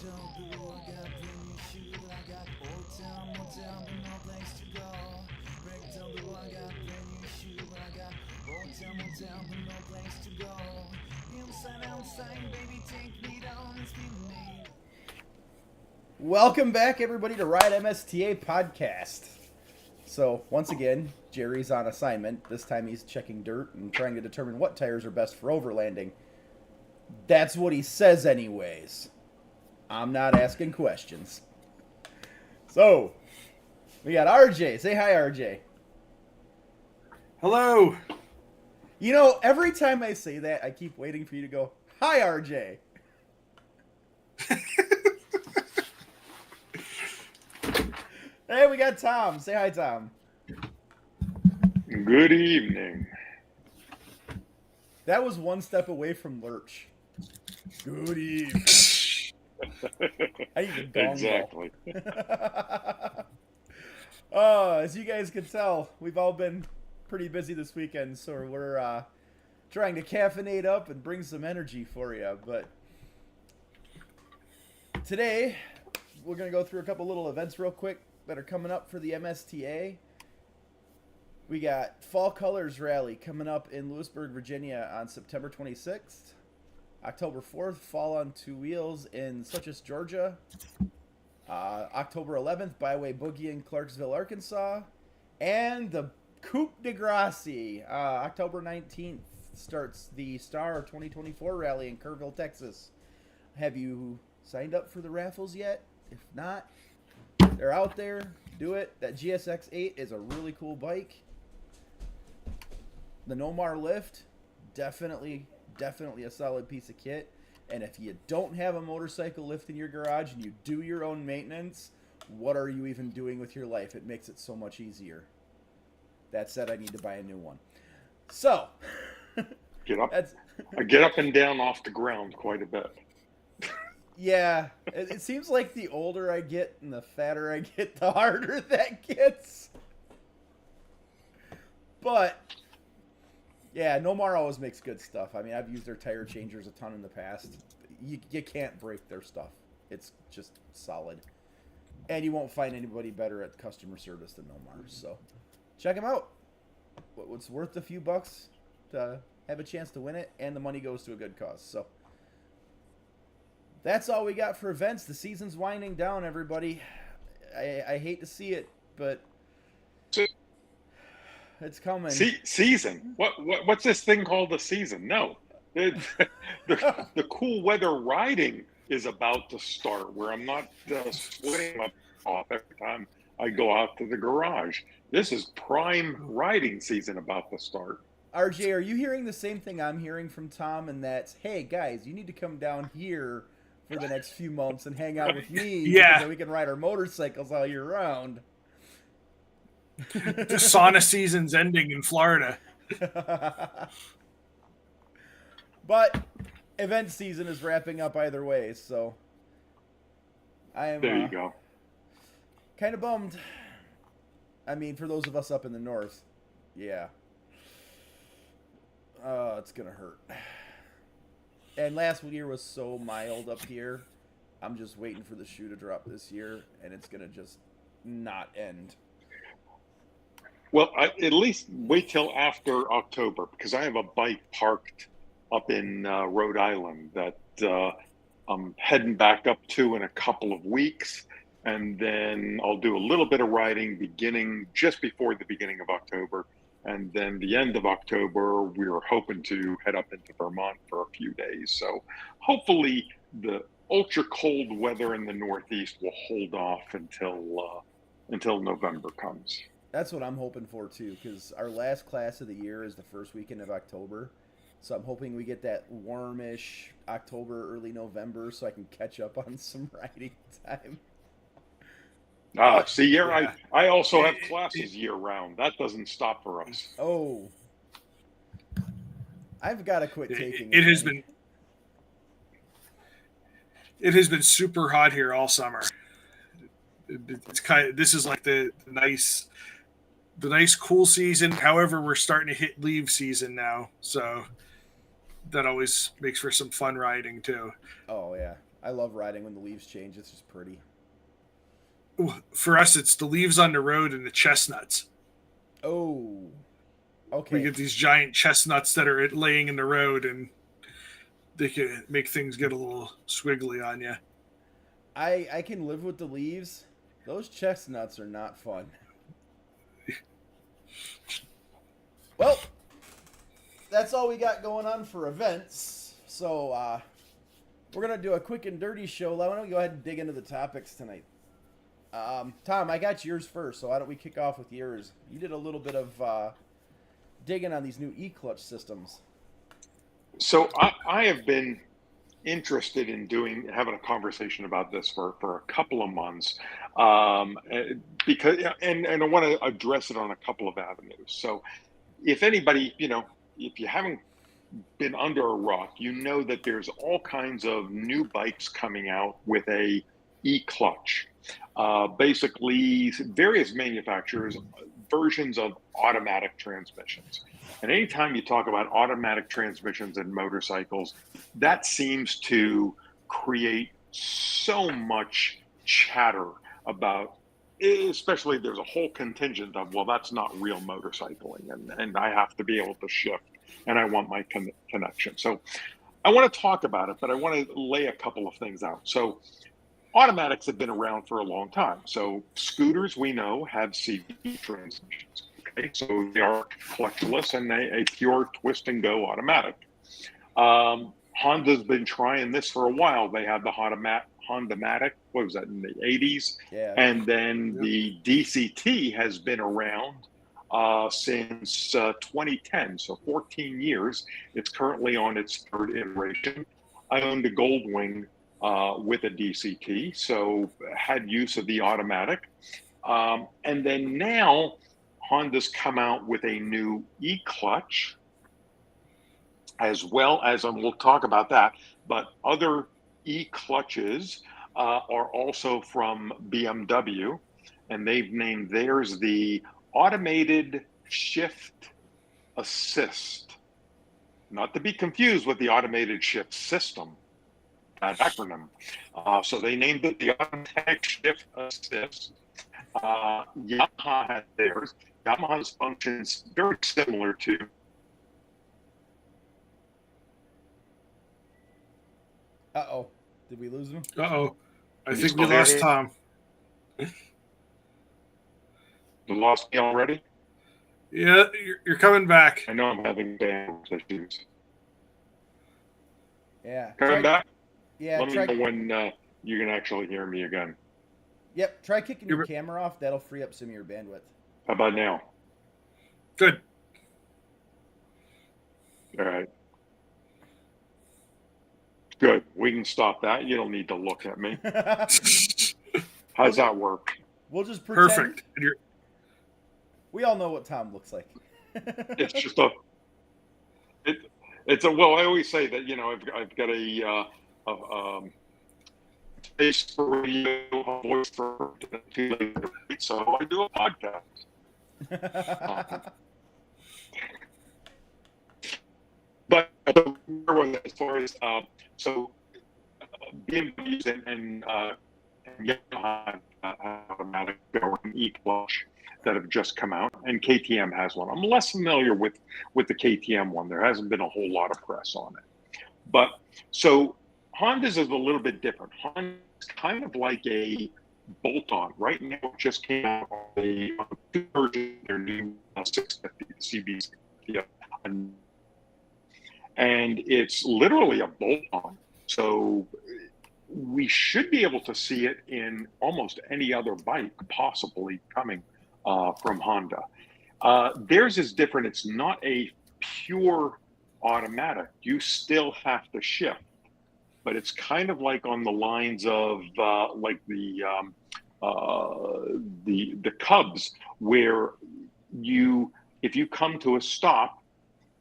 double, I got brand new shoe, but I got old town, but no place to go. Break double, I got brand new shoe, but I got old town, but no place to go. Inside, outside, baby, take me down, it's been made. Welcome back, everybody, to RideMSTA podcast. So, once again, Jerry's on assignment. This time he's checking dirt and trying to determine what tires are best for overlanding. That's what he says anyways. I'm not asking questions. So, we got RJ. Say hi, RJ. Hello. You know, every time I say that, I keep waiting for you to go, hi, RJ. Hey, we got Tom. Say hi, Tom. Good evening. That was one step away from Lurch. Good evening. I even Exactly. As you guys can tell, we've all been pretty busy this weekend, so we're trying to caffeinate up and bring some energy for you. But today, we're going to go through a couple little events real quick that are coming up for the MSTA. We got Fall Colors Rally coming up in Lewisburg, Virginia on September 26th. October 4th, Fall on Two Wheels in Suchess, Georgia. October 11th, Byway Boogie in Clarksville, Arkansas. And the Coupe de Gracie, October 19th, starts the Star 2024 Rally in Kerrville, Texas. Have you signed up for the raffles yet? If not, they're out there. Do it. That GSX-8 is a really cool bike. The Nomar lift, definitely a solid piece of kit. And if you don't have a motorcycle lift in your garage and you do your own maintenance, what are you even doing with your life? It makes it so much easier. That said, I need to buy a new one. So, I get up and down off the ground quite a bit. Yeah, it seems like the older I get and the fatter I get, the harder that gets. But yeah, Nomar always makes good stuff. I mean, I've used their tire changers a ton in the past. You can't break their stuff. It's just solid. And you won't find anybody better at customer service than Nomar. So check them out. It's worth a few bucks to have a chance to win it, and the money goes to a good cause. So that's all we got for events. The season's winding down, everybody. I hate to see it, but it's coming. Season? What's this thing called the season? No. The cool weather riding is about to start, where I'm not splitting my off every time I go out to the garage. This is prime riding season about to start. RJ, are you hearing the same thing I'm hearing from Tom? And that's, hey, guys, you need to come down here for the next few months and hang out with me. Yeah. So we can ride our motorcycles all year round. The sauna season's ending in Florida. But event season is wrapping up either way, so I am There you go. kind of bummed. I mean, for those of us up in the north, yeah. It's going to hurt. And last year was so mild up here. I'm just waiting for the shoe to drop this year, and it's going to just not end. Well, at least wait till after October, because I have a bike parked up in Rhode Island that I'm heading back up to in a couple of weeks. And then I'll do a little bit of riding beginning just before the beginning of October. And then the end of October, we're hoping to head up into Vermont for a few days. So hopefully the ultra cold weather in the Northeast will hold off until November comes. That's what I'm hoping for, too, because our last class of the year is the first weekend of October. So I'm hoping we get that warmish October, early November, so I can catch up on some riding time. I also have classes year-round. That doesn't stop for us. Oh. I've got to quit taking it. It has been super hot here all summer. This is like the nice cool season. However, we're starting to hit leave season now, so that always makes for some fun riding too. Oh yeah, I love riding when the leaves change. It's just pretty. For us, it's the leaves on the road and the chestnuts. Oh, We okay. get these giant chestnuts that are laying in the road, and they can make things get a little squiggly on you. I can live with the leaves. Those chestnuts are not fun. Well, that's all we got going on for events. So we're gonna do a quick and dirty show. Why don't we go ahead and dig into the topics tonight? Tom, I got yours first, so why don't we kick off with yours? You did a little bit of digging on these new e-clutch systems. So I have been interested in having a conversation about this for a couple of months, because and I want to address it on a couple of avenues. So if anybody, if you haven't been under a rock, you know that there's all kinds of new bikes coming out with a e-clutch. Basically, various manufacturers versions of automatic transmissions. And anytime you talk about automatic transmissions in motorcycles, that seems to create so much chatter about, especially there's a whole contingent of, well, that's not real motorcycling, and I have to be able to shift, and I want my connection. So I want to talk about it, but I want to lay a couple of things out. So automatics have been around for a long time. So scooters, we know, have CV transmissions. Okay, so they are clutchless and a pure twist and go automatic. Honda's been trying this for a while. They had the Honda-matic, what was that, in the 80s? Yeah. And then the DCT has been around since 2010, so 14 years. It's currently on its third iteration. I owned a Goldwing with a DCT, so had use of the automatic. And then now Honda's come out with a new e-clutch, as well as, and we'll talk about that, but other e-clutches are also from BMW, and they've named theirs the Automated Shift Assist, not to be confused with the Automated Shift System, that acronym. So they named it the Automatic Shift Assist. Yamaha had theirs. Yamaha's functions very similar to. Uh-oh. Did we lose him? Uh-oh. I You think we still there? lost Tom. You lost me already? Yeah, you're coming back. I know I'm having bandwidth issues. Yeah. Coming back? Yeah, Let me know when you can actually hear me again. Yep, try kicking your camera off. That'll free up some of your bandwidth. How about now? Good. All right. Good. We can stop that. You don't need to look at me. How's that work? We'll just pretend. Perfect. We all know what Tom looks like. It's just a. It's a. Well, I always say that I've got a face for radio, a voice for TV, so I do a podcast. But as far as BMWs and Yamaha have automatic going e-clutch that have just come out, and KTM has one. I'm less familiar with the KTM one. There hasn't been a whole lot of press on it. But so Honda's is a little bit different. Honda's kind of like a bolt-on. Right now, it just came out on the two versions of their new 650 CB, and it's literally a bolt-on. So we should be able to see it in almost any other bike possibly coming from Honda. Theirs is different. It's not a pure automatic. You still have to shift, but it's kind of like on the lines of like the Cubs, where if you come to a stop,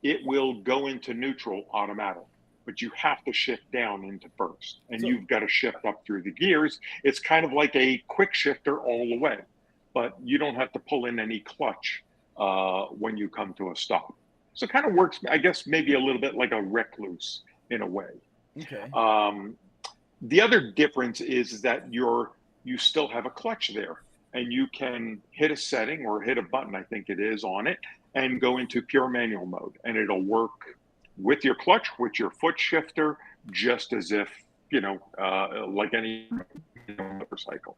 it will go into neutral automatic, but you have to shift down into first, and you've got to shift up through the gears. It's kind of like a quick shifter all the way, but you don't have to pull in any clutch when you come to a stop. So it kind of works, I guess, maybe a little bit like a Recluse in a way. Okay. The other difference is that you still have a clutch there, and you can hit a setting or hit a button, I think it is, on it, and go into pure manual mode, and it'll work with your clutch, with your foot shifter, just as if, like any motorcycle.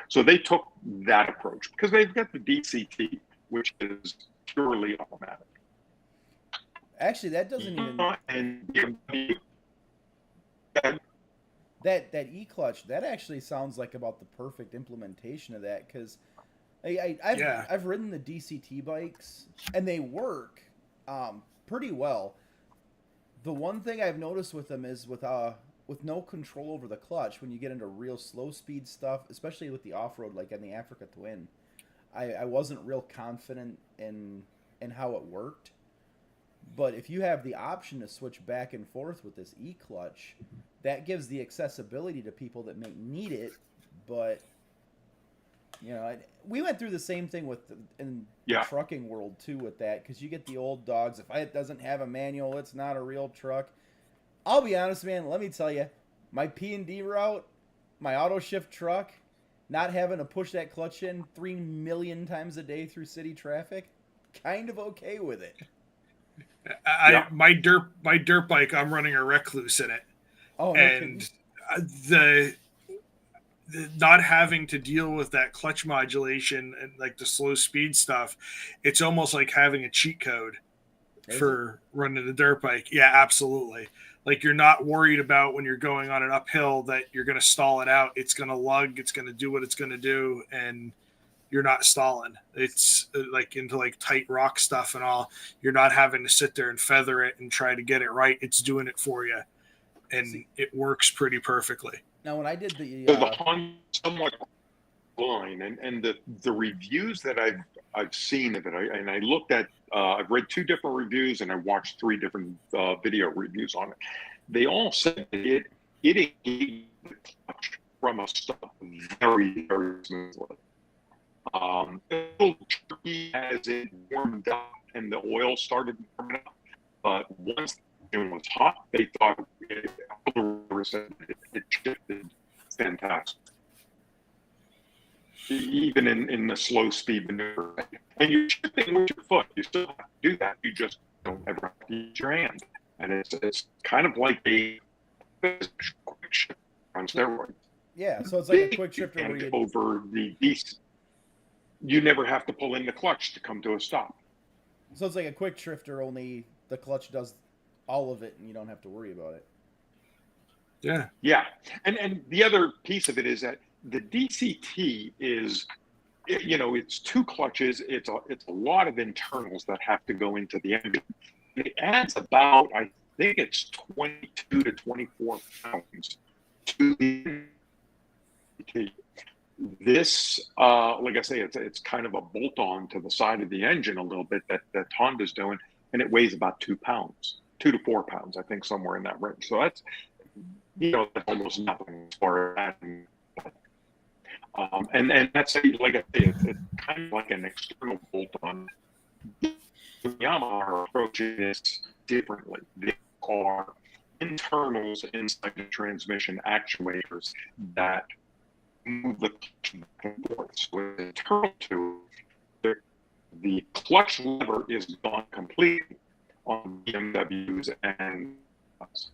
So they took that approach because they've got the DCT, which is purely automatic. Actually, that doesn't even that e-clutch, that actually sounds like about the perfect implementation of that, because I've ridden the DCT bikes and they work pretty well. The one thing I've noticed with them is with no control over the clutch, when you get into real slow speed stuff, especially with the off-road, like in the Africa Twin, I wasn't real confident in how it worked. But if you have the option to switch back and forth with this e-clutch, that gives the accessibility to people that may need it. But we went through the same thing in the trucking world too with that, because you get the old dogs. If it doesn't have a manual, it's not a real truck. I'll be honest, man. Let me tell you, my P&D route, my auto shift truck, not having to push that clutch in 3 million times a day through city traffic, kind of okay with it. My dirt bike, I'm running a Recluse in it. Oh, no and kidding. the not having to deal with that clutch modulation and like the slow speed stuff, it's almost like having a cheat code for running a dirt bike. Yeah, absolutely. Like, you're not worried about when you're going on an uphill that you're going to stall it out. It's going to lug. It's going to do what it's going to do, and you're not stalling. It's like into like tight rock stuff and all. You're not having to sit there and feather it and try to get it right. It's doing it for you, and it works pretty perfectly. Now, when I did the Honda somewhat line, and the reviews that I've seen of it, I looked at, I've read 2 different reviews and I watched 3 different video reviews on it. They all said that it engaged the clutch from a start very, very smoothly. A little tricky as it warmed up and the oil started warming up, but once the engine was hot, they thought it shifted fantastic. Even in the slow speed maneuver. And you're shifting with your foot. You still have to do that. You just don't ever have to use your hand. And it's kind of like a quick shift on steroids. Yeah, so it's like a quick shifter where you over the beast. You never have to pull in the clutch to come to a stop. So it's like a quick shifter, only the clutch does all of it and you don't have to worry about it. Yeah. Yeah. And the other piece of it is that the DCT is, it's 2 clutches. It's a lot of internals that have to go into the engine. It adds about, I think it's 22 to 24 pounds to the DCT. This, like I say, it's kind of a bolt-on to the side of the engine a little bit that Honda's doing, and it weighs about 2 pounds, 2 to 4 pounds, I think, somewhere in that range. So that's, that's almost nothing as far as that. And that's, like I say, it's kind of like an external bolt-on. Yamaha are approaching this differently. There are internals inside the transmission actuators that move the clutch back and forth. So internal to it, the clutch lever is gone completely on BMWs and us.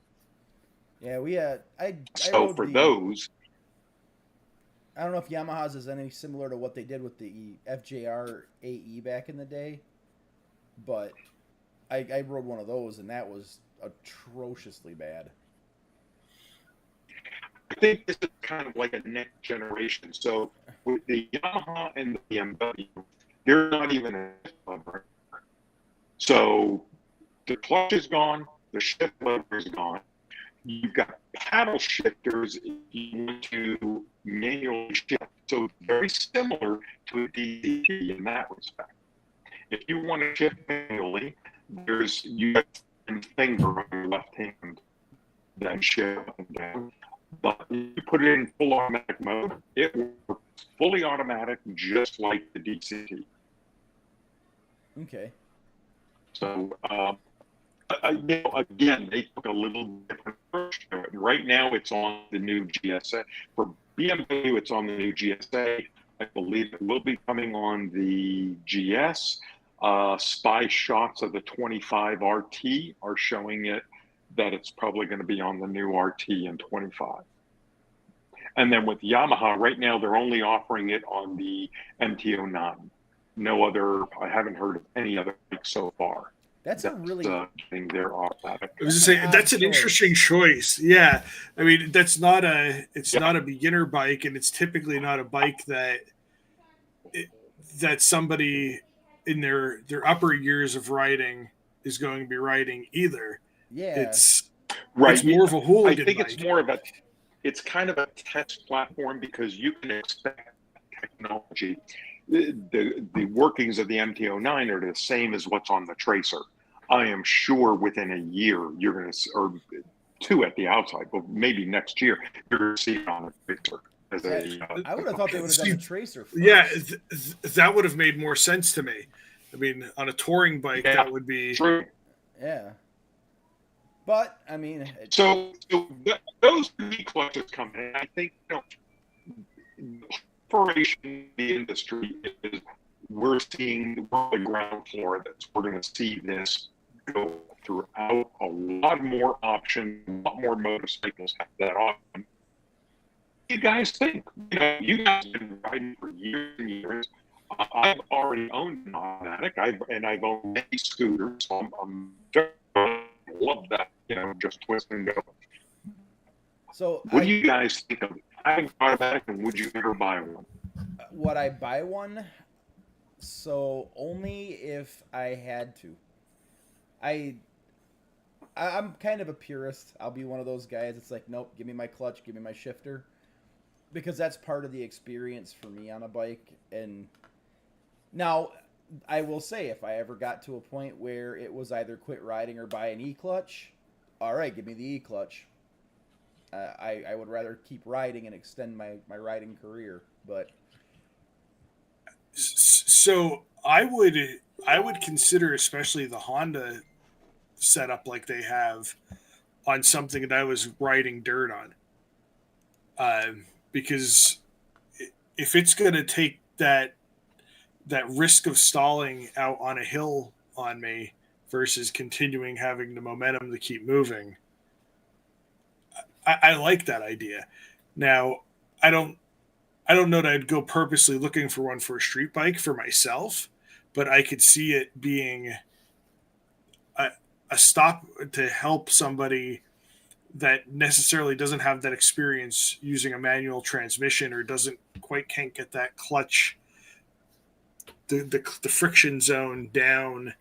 Yeah, we had. So for those, I don't know if Yamaha's is any similar to what they did with the FJR AE back in the day, but I rode one of those and that was atrociously bad. I think this is kind of like a next generation. So with the Yamaha and the BMW, they're not even a shift lever. So the clutch is gone, the shift lever is gone. You've got paddle shifters if you want to manually shift. So very similar to a DCT in that respect. If you want to shift manually, you have a finger on your left hand that shift up and down. But if you put it in full automatic mode, it works fully automatic, just like the DCT. Okay. So, again, they took a little different approach to it. Right now, it's on the new GSA. For BMW, it's on the new GSA. I believe it will be coming on the GS. Spy shots of the 25 RT are showing it that it's probably going to be on the new RT in 25. And then with Yamaha, right now, they're only offering it on the MT-09. No other, I haven't heard of any other bike so far. That's a really getting their automatic. I was just saying that's an interesting choice. Yeah, I mean that's not not a beginner bike, and it's typically not a bike that somebody in their upper years of riding is going to be riding either. Yeah, it's right. It's more of a hooligan. I think bike. it's more of a. It's kind of a test platform because you can expect technology. The workings of the MT-09 are the same as what's on the Tracer. I am sure within a year you're going to, or two at the outside, but maybe next year you're going to see it on the Tracer. I would have thought they would have done the Tracer first. Yeah, that would have made more sense to me. I mean, on a touring bike, that would be true. Yeah, but I mean, so those clutches come in. I think the operation in the industry is we're seeing the ground floor that we're going to see this go throughout. A lot more options, a lot more motorcycles have that option. You guys think? You guys have been riding for years and years. I've already owned an automatic. I've owned many scooters. So I love that. Just twist and go. So what do you guys think of having an automatic, and would you ever buy one? Would I buy one? So only if I had to. I'm kind of a purist. I'll be one of those guys. It's like, nope, give me my clutch, give me my shifter, because that's part of the experience for me on a bike. And now, I will say, if I ever got to a point where it was either quit riding or buy an e-clutch, all right, give me the e-clutch. I would rather keep riding and extend my riding career, but. So I would consider especially the Honda setup like they have on something that I was riding dirt on, because if it's going to take that risk of stalling out on a hill on me versus continuing having the momentum to keep moving, I like that idea. Now, I don't know that I'd go purposely looking for one for a street bike for myself, but I could see it being a stop to help somebody that necessarily doesn't have that experience using a manual transmission or can't get that clutch, the friction zone down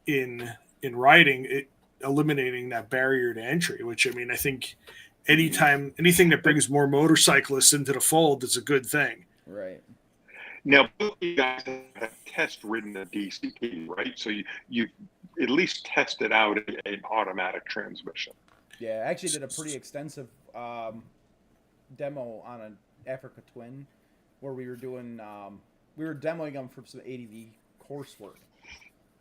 in riding, eliminating that barrier to entry, which, I mean, I think anything that brings more motorcyclists into the fold is a good thing. Right. Now, both of you guys have test ridden a DCT, right? So you at least tested out an automatic transmission. Yeah, I actually did a pretty extensive demo on an Africa Twin where we were doing we were demoing them for some ADV coursework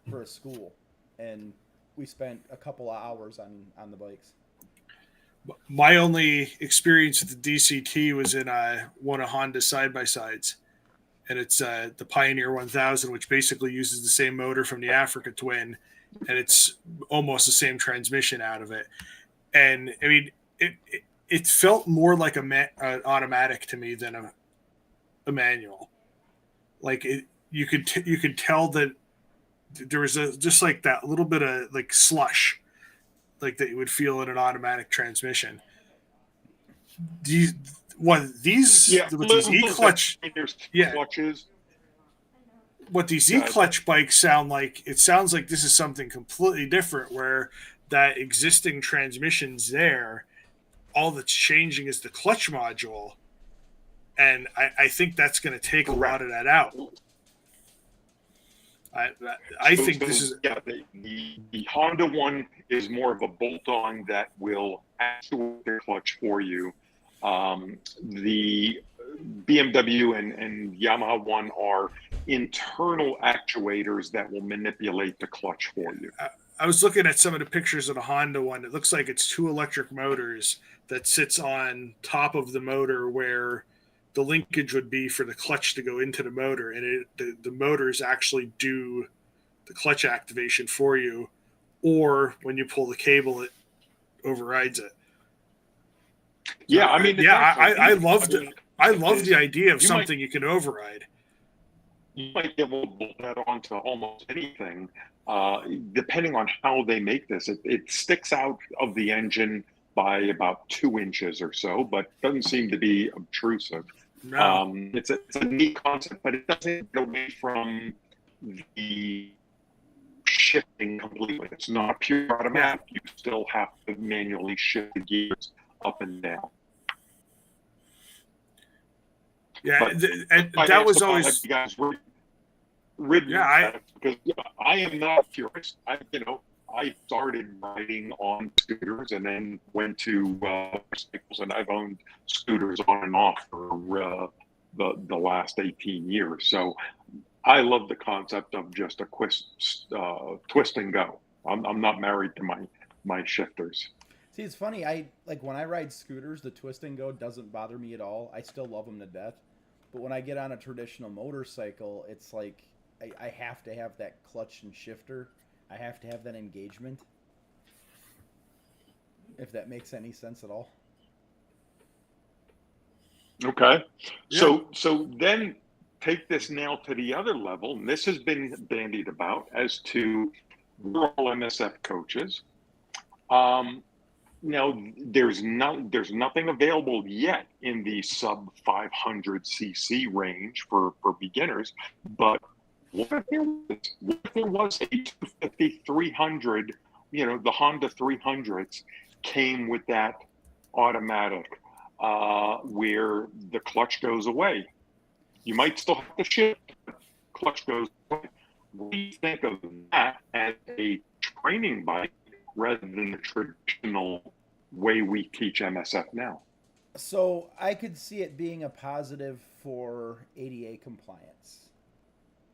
for a school, and we spent a couple of hours on the bikes. My only experience with the DCT was in one of Honda's side-by-sides, and it's the Pioneer 1000, which basically uses the same motor from the Africa Twin, and it's almost the same transmission out of it. And I mean, it felt more like an automatic to me than a manual. Like you could tell that there was just like that little bit of like slush, like that you would feel in an automatic transmission. These e-clutch, clutches. What these e-clutch bikes sound like, it sounds like this is something completely different, where that existing transmission's there, all that's changing is the clutch module, and I think that's going to take a lot of that out. I think this is the Honda one is more of a bolt-on that will actuate the clutch for you. The BMW and Yamaha one are internal actuators that will manipulate the clutch for you. I was looking at some of the pictures of the Honda one. It looks like it's 2 electric motors that sits on top of the motor where the linkage would be for the clutch to go into the motor, and the motors actually do the clutch activation for you, or when you pull the cable, it overrides it. Yeah, I mean, I love the idea of something you can override. You might be able to bolt that onto almost anything, depending on how they make this. It sticks out of the engine by about 2 inches or so, but doesn't seem to be obtrusive. No. It's a neat concept, but it doesn't get away from the shifting completely. It's not pure automatic. You still have to manually shift the gears up and down. Yeah, and that was always. You guys ridden because I am not curious. I started riding on scooters and then went to motorcycles, and I've owned scooters on and off for the last 18 years. So I love the concept of just a twist and go. I'm not married to my shifters. See, it's funny. I like when I ride scooters, the twist and go doesn't bother me at all. I still love them to death. But when I get on a traditional motorcycle, it's like I have to have that clutch and shifter. I have to have that engagement. If that makes any sense at all. Okay. Yeah. So then take this now to the other level, and this has been bandied about as to we're all MSF coaches. Now there's nothing available yet in the sub 500 cc range for beginners, but what if there was a 250 300, the Honda 300s came with that automatic where the clutch goes away. You might still have to shift, but clutch goes away. We think of that as a training bike rather than the traditional way we teach MSF now. So I could see it being a positive for ADA compliance.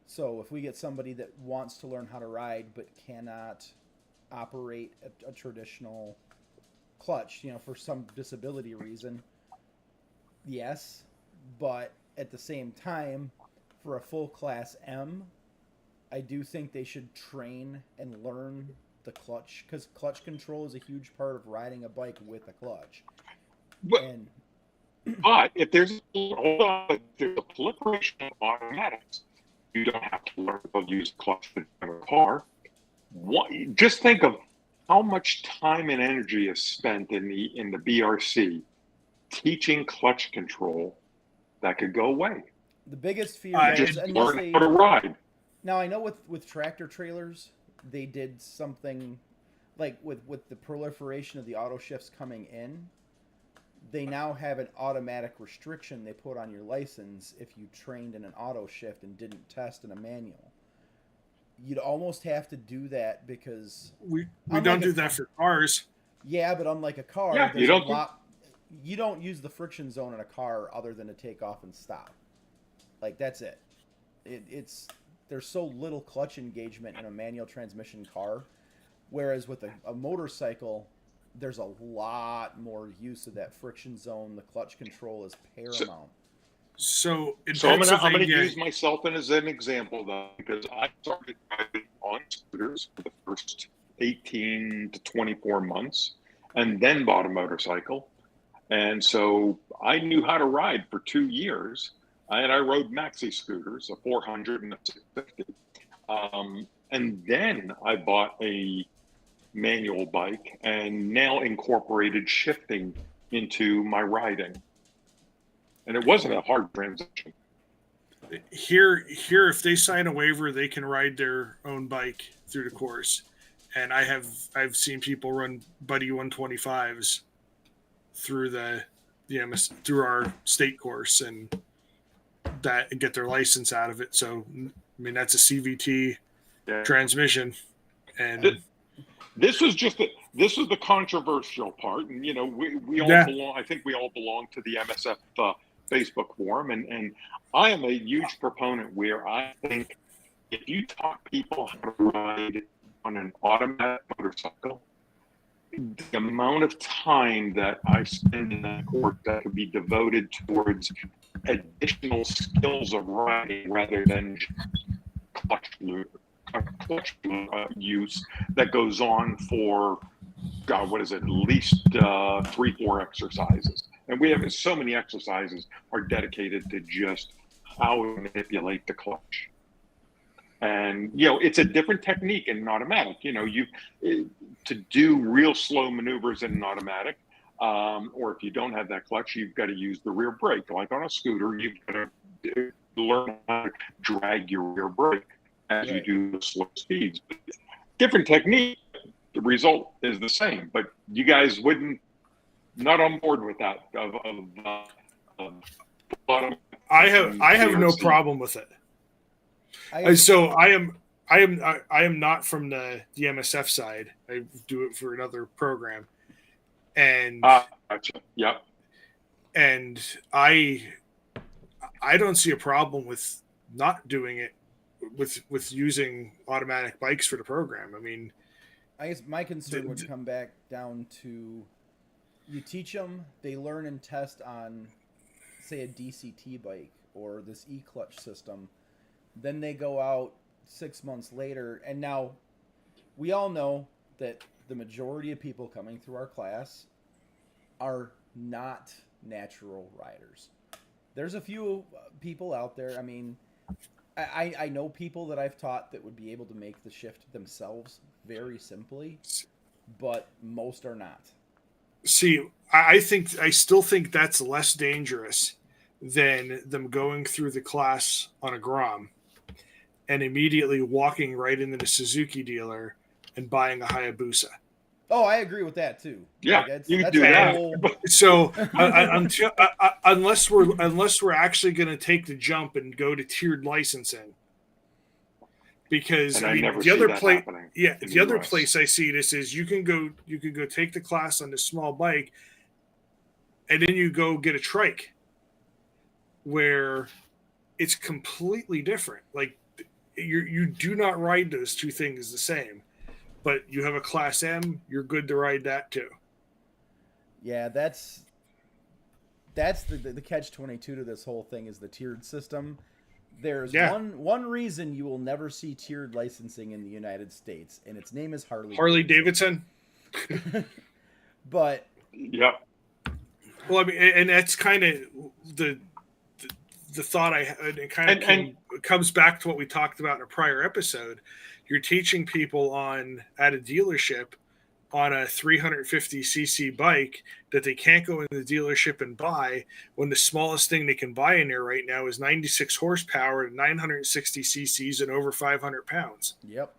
So if we get somebody that wants to learn how to ride but cannot operate a traditional clutch, for some disability reason, yes. But at the same time, for a full Class M, I do think they should train and learn the clutch, because clutch control is a huge part of riding a bike with a clutch. But if there's a proliferation of automatics, you don't have to learn to use clutch in a car. Just think of how much time and energy is spent in the BRC teaching clutch control that could go away. The biggest fear is just learn how to ride. Now I know with tractor trailers, they did something like with the proliferation of the auto shifts coming in, they now have an automatic restriction they put on your license if you trained in an auto shift and didn't test in a manual. You'd almost have to do that because we don't do that for cars. Yeah, but unlike a car, you don't use the friction zone in a car other than to take off and stop. Like that's it. There's so little clutch engagement in a manual transmission car, whereas with a motorcycle, there's a lot more use of that friction zone. The clutch control is paramount. So I'm going to use myself as an example, though, because I started riding on scooters for the first 18 to 24 months and then bought a motorcycle. And so I knew how to ride for 2 years. And I rode maxi scooters, a 400 and a 650. And then I bought a manual bike and now incorporated shifting into my riding. And it wasn't a hard transition. Here, if they sign a waiver, they can ride their own bike through the course. And I've seen people run Buddy 125s through through our state course and get their license out of it. So I mean that's a CVT transmission, and this was the controversial part. And we all belong. I think we all belong to the MSF Facebook forum, and I am a huge proponent where I think if you taught people how to ride on an automatic motorcycle, the amount of time that I spend in that course that could be devoted towards additional skills of riding rather than clutch use that goes on for, God, what is it, at least 3-4 exercises. And we have so many exercises are dedicated to just how to manipulate the clutch. And, it's a different technique in an automatic. To do real slow maneuvers in an automatic, or if you don't have that clutch, you've got to use the rear brake. Like on a scooter, you've got to learn how to drag your rear brake as you do the slow speeds. Different technique, the result is the same. But you guys not on board with that. I have no problem with it. So I am not from the MSF side. I do it for another program, and gotcha. Yep. And I don't see a problem with not doing it with using automatic bikes for the program. I mean, I guess my concern would come back down to you teach them, they learn and test on, say, a DCT bike or this e-clutch system. Then they go out 6 months later, and now we all know that the majority of people coming through our class are not natural riders. There's a few people out there. I mean, I know people that I've taught that would be able to make the shift themselves very simply, but most are not. See, I still think that's less dangerous than them going through the class on a Grom and immediately walking right into the Suzuki dealer and buying a Hayabusa. Oh, I agree with that too. Yeah, that's you can do that. So unless we're actually going to take the jump and go to tiered licensing, because the other place I see this is you can go take the class on this small bike, and then you go get a trike, where it's completely different. Like you do not ride those two things the same, but you have a Class M, you're good to ride that too. Yeah, that's the catch-22 to this whole thing is the tiered system. There's one reason you will never see tiered licensing in the United States, and its name is Harley Davidson. But yep. Well, I mean, and that's kind of the thought I had. It kind of comes back to what we talked about in a prior episode. You're teaching people at a dealership on a 350cc bike that they can't go in the dealership and buy, when the smallest thing they can buy in there right now is 96 horsepower and 960 cc's and over 500 pounds. Yep.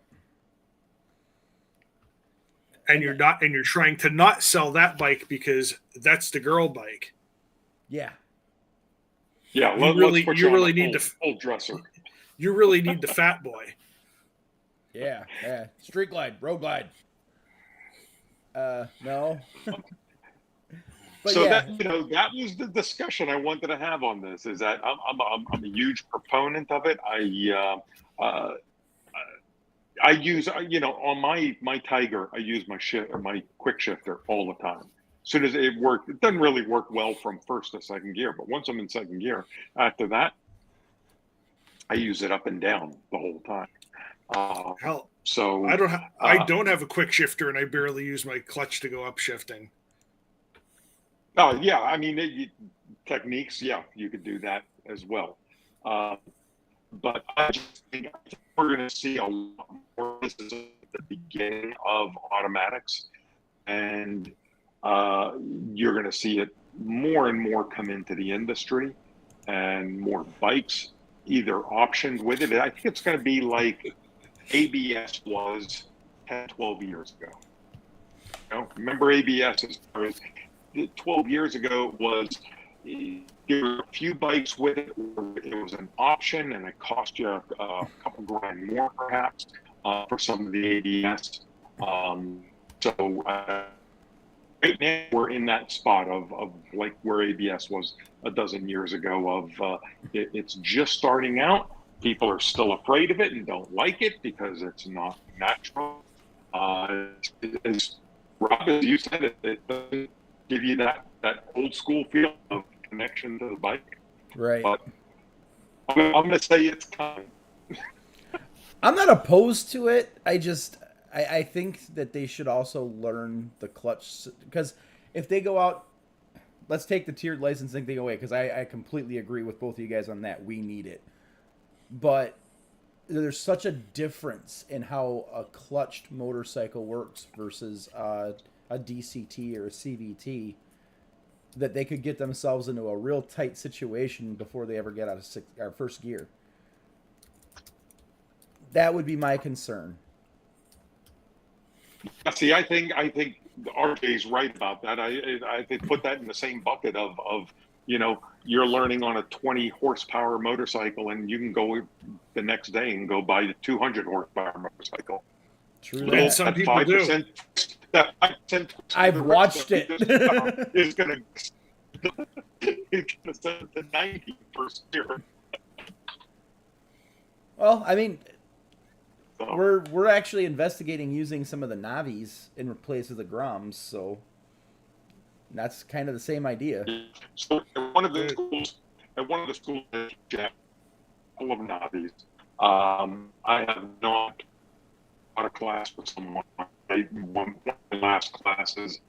And you're trying to not sell that bike because that's the girl bike. Yeah. Yeah. You really need the full dresser. You really need the fat boy. Yeah. Street glide, road glide. No. But so yeah. that was the discussion I wanted to have on this. Is that I'm a huge proponent of it. I use on my Tiger, I use my quick shifter all the time. As soon as it worked, it doesn't really work well from first to second gear, but once I'm in second gear, after that, I use it up and down the whole time. Hell, so I don't have a quick shifter, and I barely use my clutch to go up shifting. Oh yeah, I mean techniques. Yeah, you could do that as well. But I just think we're going to see a lot more. This is at the beginning of automatics, and you're going to see it more and more come into the industry, and more bikes either optioned with it. I think it's going to be like ABS was 10, 12 years ago. Remember ABS as far as 12 years ago was, there were a few bikes with it where it was an option and it cost you a couple grand more perhaps for some of the ABS. right now we're in that spot of like where ABS was a dozen years ago of it's just starting out. People are still afraid of it and don't like it because it's not natural. As Rob, as you said, it doesn't give you that old school feel of connection to the bike. Right. But I'm going to say it's coming. I'm not opposed to it. I think that they should also learn the clutch, because if they go out, let's take the tiered licensing thing away, because I completely agree with both of you guys on that. We need it. But there's such a difference in how a clutched motorcycle works versus a DCT or a CVT that they could get themselves into a real tight situation before they ever get out of our first gear. That would be my concern. See, I think RJ's right about that. I think put that in the same bucket of you're learning on a 20 horsepower motorcycle and you can go the next day and go buy the 200 horsepower motorcycle. True And that. some people do. That 5% I've watched it. Is going to send it to 90 first year. Well, I mean, we're actually investigating using some of the Navis in place of the Groms, so that's kind of the same idea. So at one of the schools, Jack, full of Navis, I have not taught a class with someone. One of the last classes,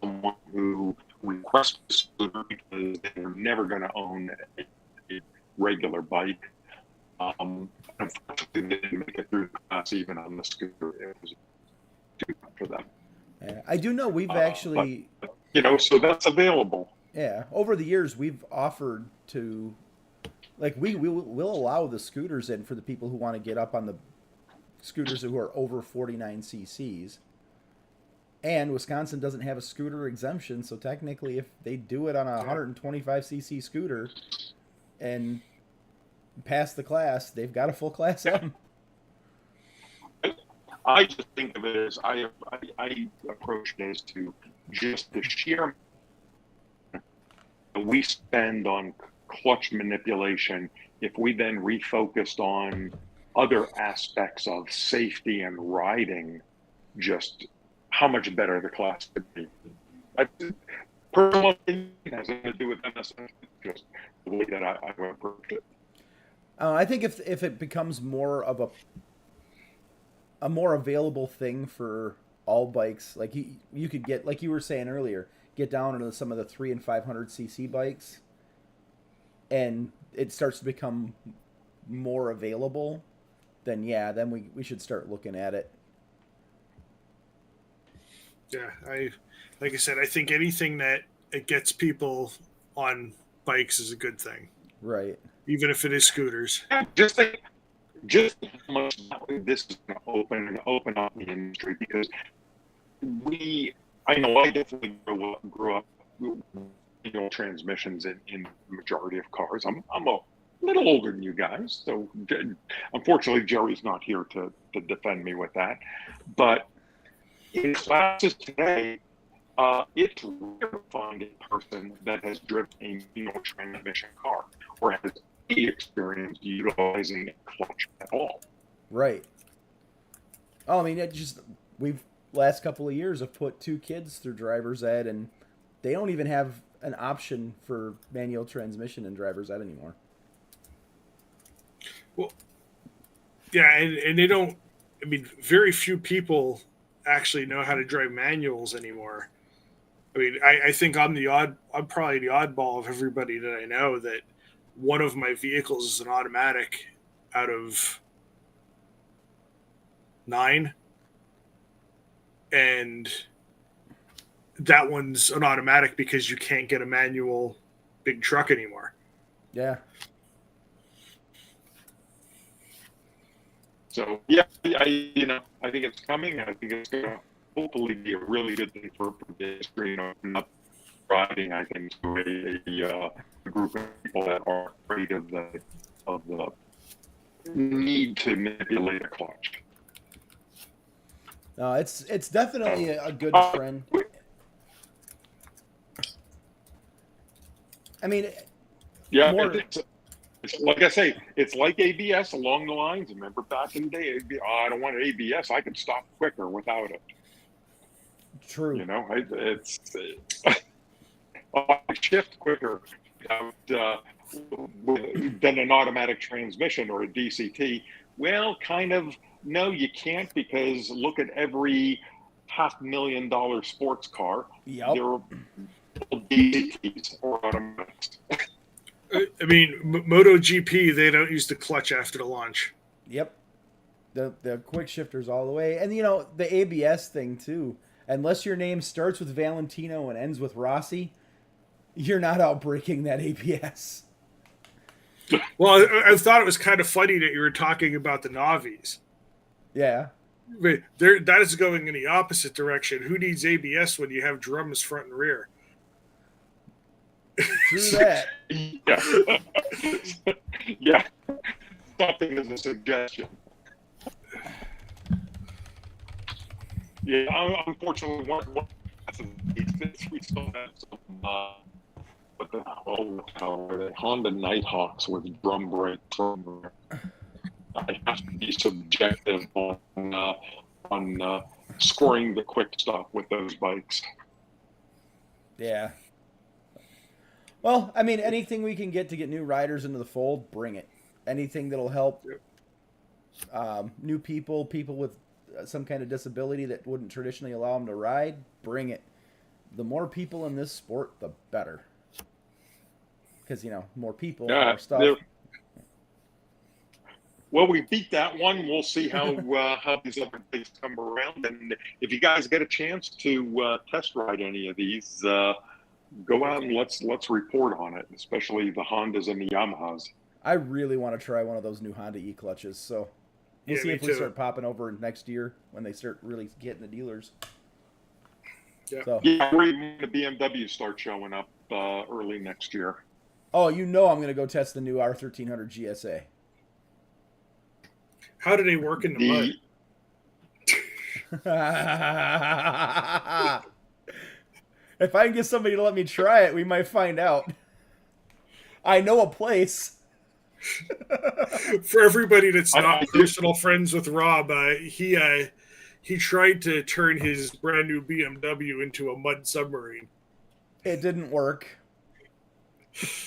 someone who requested a scooter because they're never going to own a regular bike. Unfortunately, they didn't make it through the class even on the scooter. It was too much for them. Yeah, I do know we've actually, but, so that's available. Yeah, over the years we've offered to, like, we'll allow the scooters in for the people who want to get up on the scooters who are over 49 cc's. And Wisconsin doesn't have a scooter exemption, so technically if they do it on a 125cc scooter and pass the class, they've got a full class M. I just think of it as I approach it as to just the sheer we spend on clutch manipulation. If we then refocused on other aspects of safety and riding, just how much better the class could be. Personal opinion has nothing to do with MSN, just the way that I approach it. I think if it becomes more of a more available thing for all bikes, like you could get, like you were saying earlier, get down into some of the 300 and 500cc bikes, and it starts to become more available, then we should start looking at it. Yeah, like I said, I think anything that it gets people on bikes is a good thing. Right. Even if it is scooters. Just how much this is going to open up the industry, because I know I definitely grew up transmissions in the majority of cars. I'm a little older than you guys, so unfortunately Jerry's not here to defend me with that. But in classes today, it's rare to find a person that has driven a manual transmission car or has any experience utilizing a clutch at all. Right. Oh, I mean, we've last couple of years have put 2 kids through driver's ed, and they don't even have an option for manual transmission in driver's ed anymore. Well, yeah, and they don't. I mean, very few people actually know how to drive manuals anymore. I mean, I think I'm probably the oddball of everybody that I know that one of my vehicles is an automatic out of 9. And that one's an automatic because you can't get a manual big truck anymore. Yeah. So yeah, I think it's coming. I think it's going to hopefully be a really good thing for the industry, open up riding. I think to a group of people that are afraid of the need to manipulate a clutch. No, it's definitely a good trend. I mean, Yeah, more. it's like I say, it's like ABS along the lines. Remember back in the day, I don't want ABS. I can stop quicker without it. True. You know, it's I shift quicker without, than an automatic transmission or a DCT. Well, kind of. No, you can't, because look at every $500,000 sports car. Yep. They're DCTs or automatics. I mean, MotoGP, they don't use the clutch after the launch. Yep. The quick shifters all the way. And, you know, the ABS thing, too. Unless your name starts with Valentino and ends with Rossi, you're not outbreaking that ABS. Well, I thought it was kind of funny that you were talking about the Navis. Yeah. But that is going in the opposite direction. Who needs ABS when you have drums front and rear? True that. Yeah. Yeah. Something as a suggestion. Yeah, unfortunately, we still have some, what the hell are they? Honda Nighthawks with drum brakes. I have to be subjective on scoring the quick stop with those bikes. Yeah. Well, I mean, anything we can get to get new riders into the fold, bring it. Anything that'll help new people with some kind of disability that wouldn't traditionally allow them to ride, bring it. The more people in this sport, the better. Because, you know, more people, more stuff. Well, we beat that one. We'll see how these other things come around. And if you guys get a chance to test ride any of these, go out and let's report on it, especially the Hondas and the Yamahas. I really want to try one of those new Honda E-clutches. So we'll see if we start popping over next year when they start really getting the dealers. Yeah, so. Yeah, we're even the BMW start showing up early next year. Oh, you know I'm going to go test the new R1300 GSA. How do they work in the mud? If I can get somebody to let me try it, we might find out. I know a place. For everybody that's not personal friends with Rob, he tried to turn his brand new BMW into a mud submarine. It didn't work.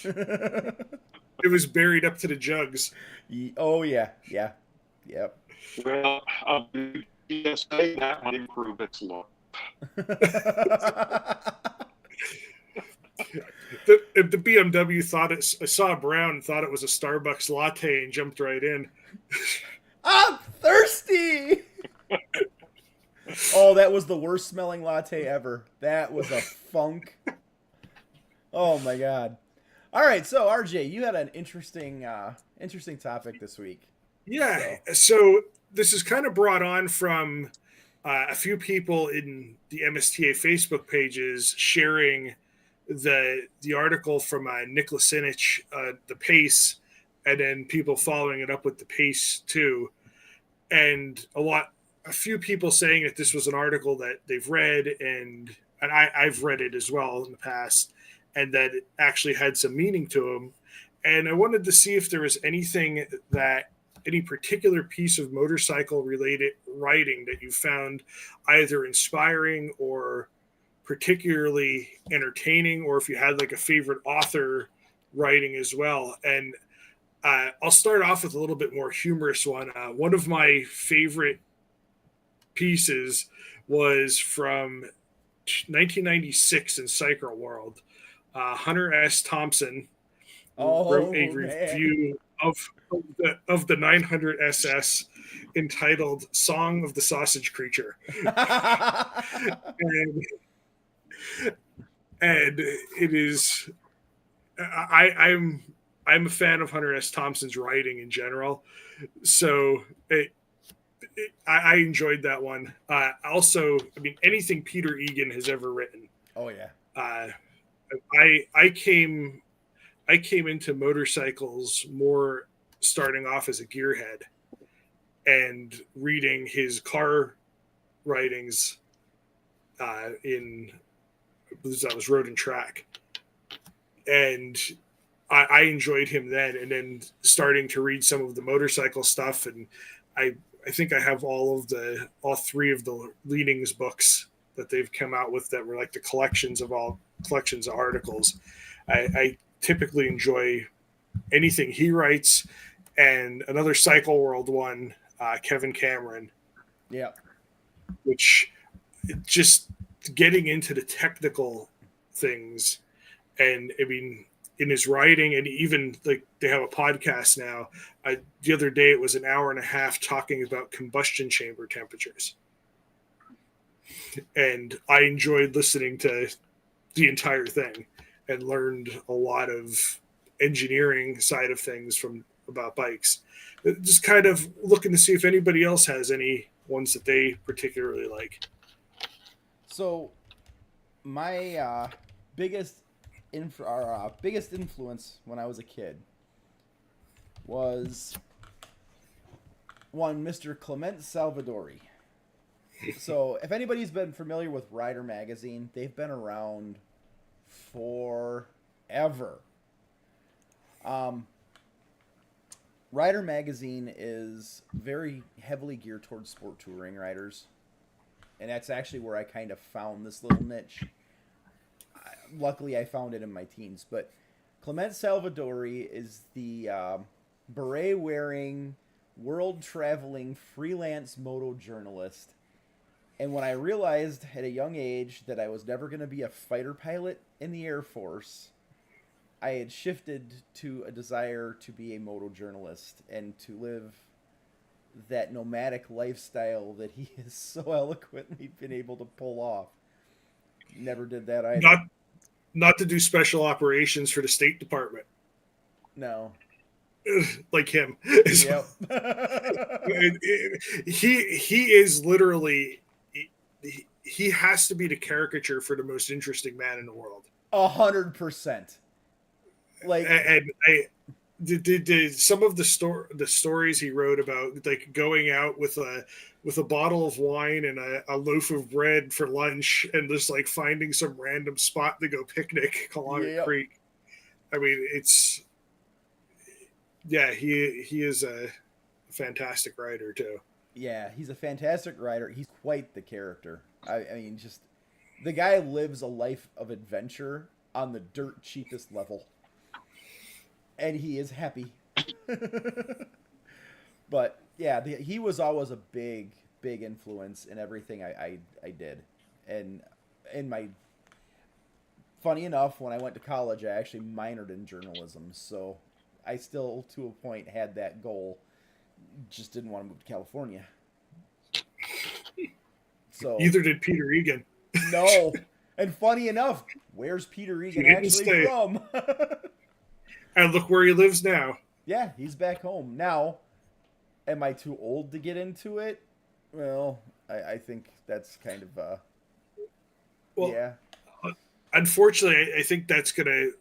It was buried up to the jugs. Oh, yeah. Yeah. Yep. Well, GSA, that might improve its look. If the BMW saw Brown, thought it was a Starbucks latte and jumped right in. I'm thirsty. Oh, that was the worst smelling latte ever. That was a funk. Oh my God. All right, so RJ, you had an interesting topic this week. Yeah, so this is kind of brought on from a few people in the MSTA Facebook pages sharing the article from Nick Lasinich, the Pace, and then people following it up with the Pace too, and a few people saying that this was an article that they've read, and I've read it as well in the past, and that it actually had some meaning to them. And I wanted to see if there was any particular piece of motorcycle related writing that you found either inspiring or particularly entertaining, or if you had like a favorite author writing as well. And I'll start off with a little bit more humorous one. One of my favorite pieces was from 1996 in Cycle World. Hunter S. Thompson wrote a review of the 900 SS entitled "Song of the Sausage Creature," and it is I'm a fan of Hunter S. Thompson's writing in general, so I enjoyed that one. Also, I mean, anything Peter Egan has ever written. Oh yeah. I came into motorcycles more starting off as a gearhead and reading his car writings in, I believe that was Road and Track. and I enjoyed him then. And then starting to read some of the motorcycle stuff, and I think I have all 3 of the Leadings books that they've come out with that were like the collections of articles. I typically enjoy anything he writes, and another Cycle World one, Kevin Cameron. Yeah. Which just getting into the technical things, and I mean, in his writing, and even like they have a podcast now. The other day it was an hour and a half talking about combustion chamber temperatures, and I enjoyed listening to the entire thing and learned a lot of engineering side of things about bikes. Just kind of looking to see if anybody else has any ones that they particularly like. So my biggest influence when I was a kid was one Mr. Clement Salvadori. So if anybody's been familiar with Rider Magazine, they've been around forever. Rider Magazine is very heavily geared towards sport touring riders. And that's actually where I kind of found this little niche. Luckily, I found it in my teens. But Clement Salvadori is the beret-wearing, world-traveling, freelance moto journalist. And when I realized at a young age that I was never going to be a fighter pilot in the Air Force, I had shifted to a desire to be a moto journalist and to live that nomadic lifestyle that he has so eloquently been able to pull off. Never did that either. Not to do special operations for the State Department. No. Like him. Yep. he is literally he has to be the caricature for the most interesting man in the world. 100%. Like, and did some of the stories he wrote about, like going out with a bottle of wine and a loaf of bread for lunch, and just like finding some random spot to go picnic along a creek. I mean, he is a fantastic writer too. Yeah, he's a fantastic writer. He's quite the character. I mean, just the guy lives a life of adventure on the dirt cheapest level. And he is happy. But yeah, he was always a big influence in everything I did. And funny enough, when I went to college, I actually minored in journalism. So I still, to a point, had that goal. Just didn't want to move to California. So neither did Peter Egan. No. And funny enough, where's Peter Egan actually from? And look where he lives now. Yeah, he's back home. Now, am I too old to get into it? Well, I think that's kind of, yeah. Unfortunately, I think that's going to,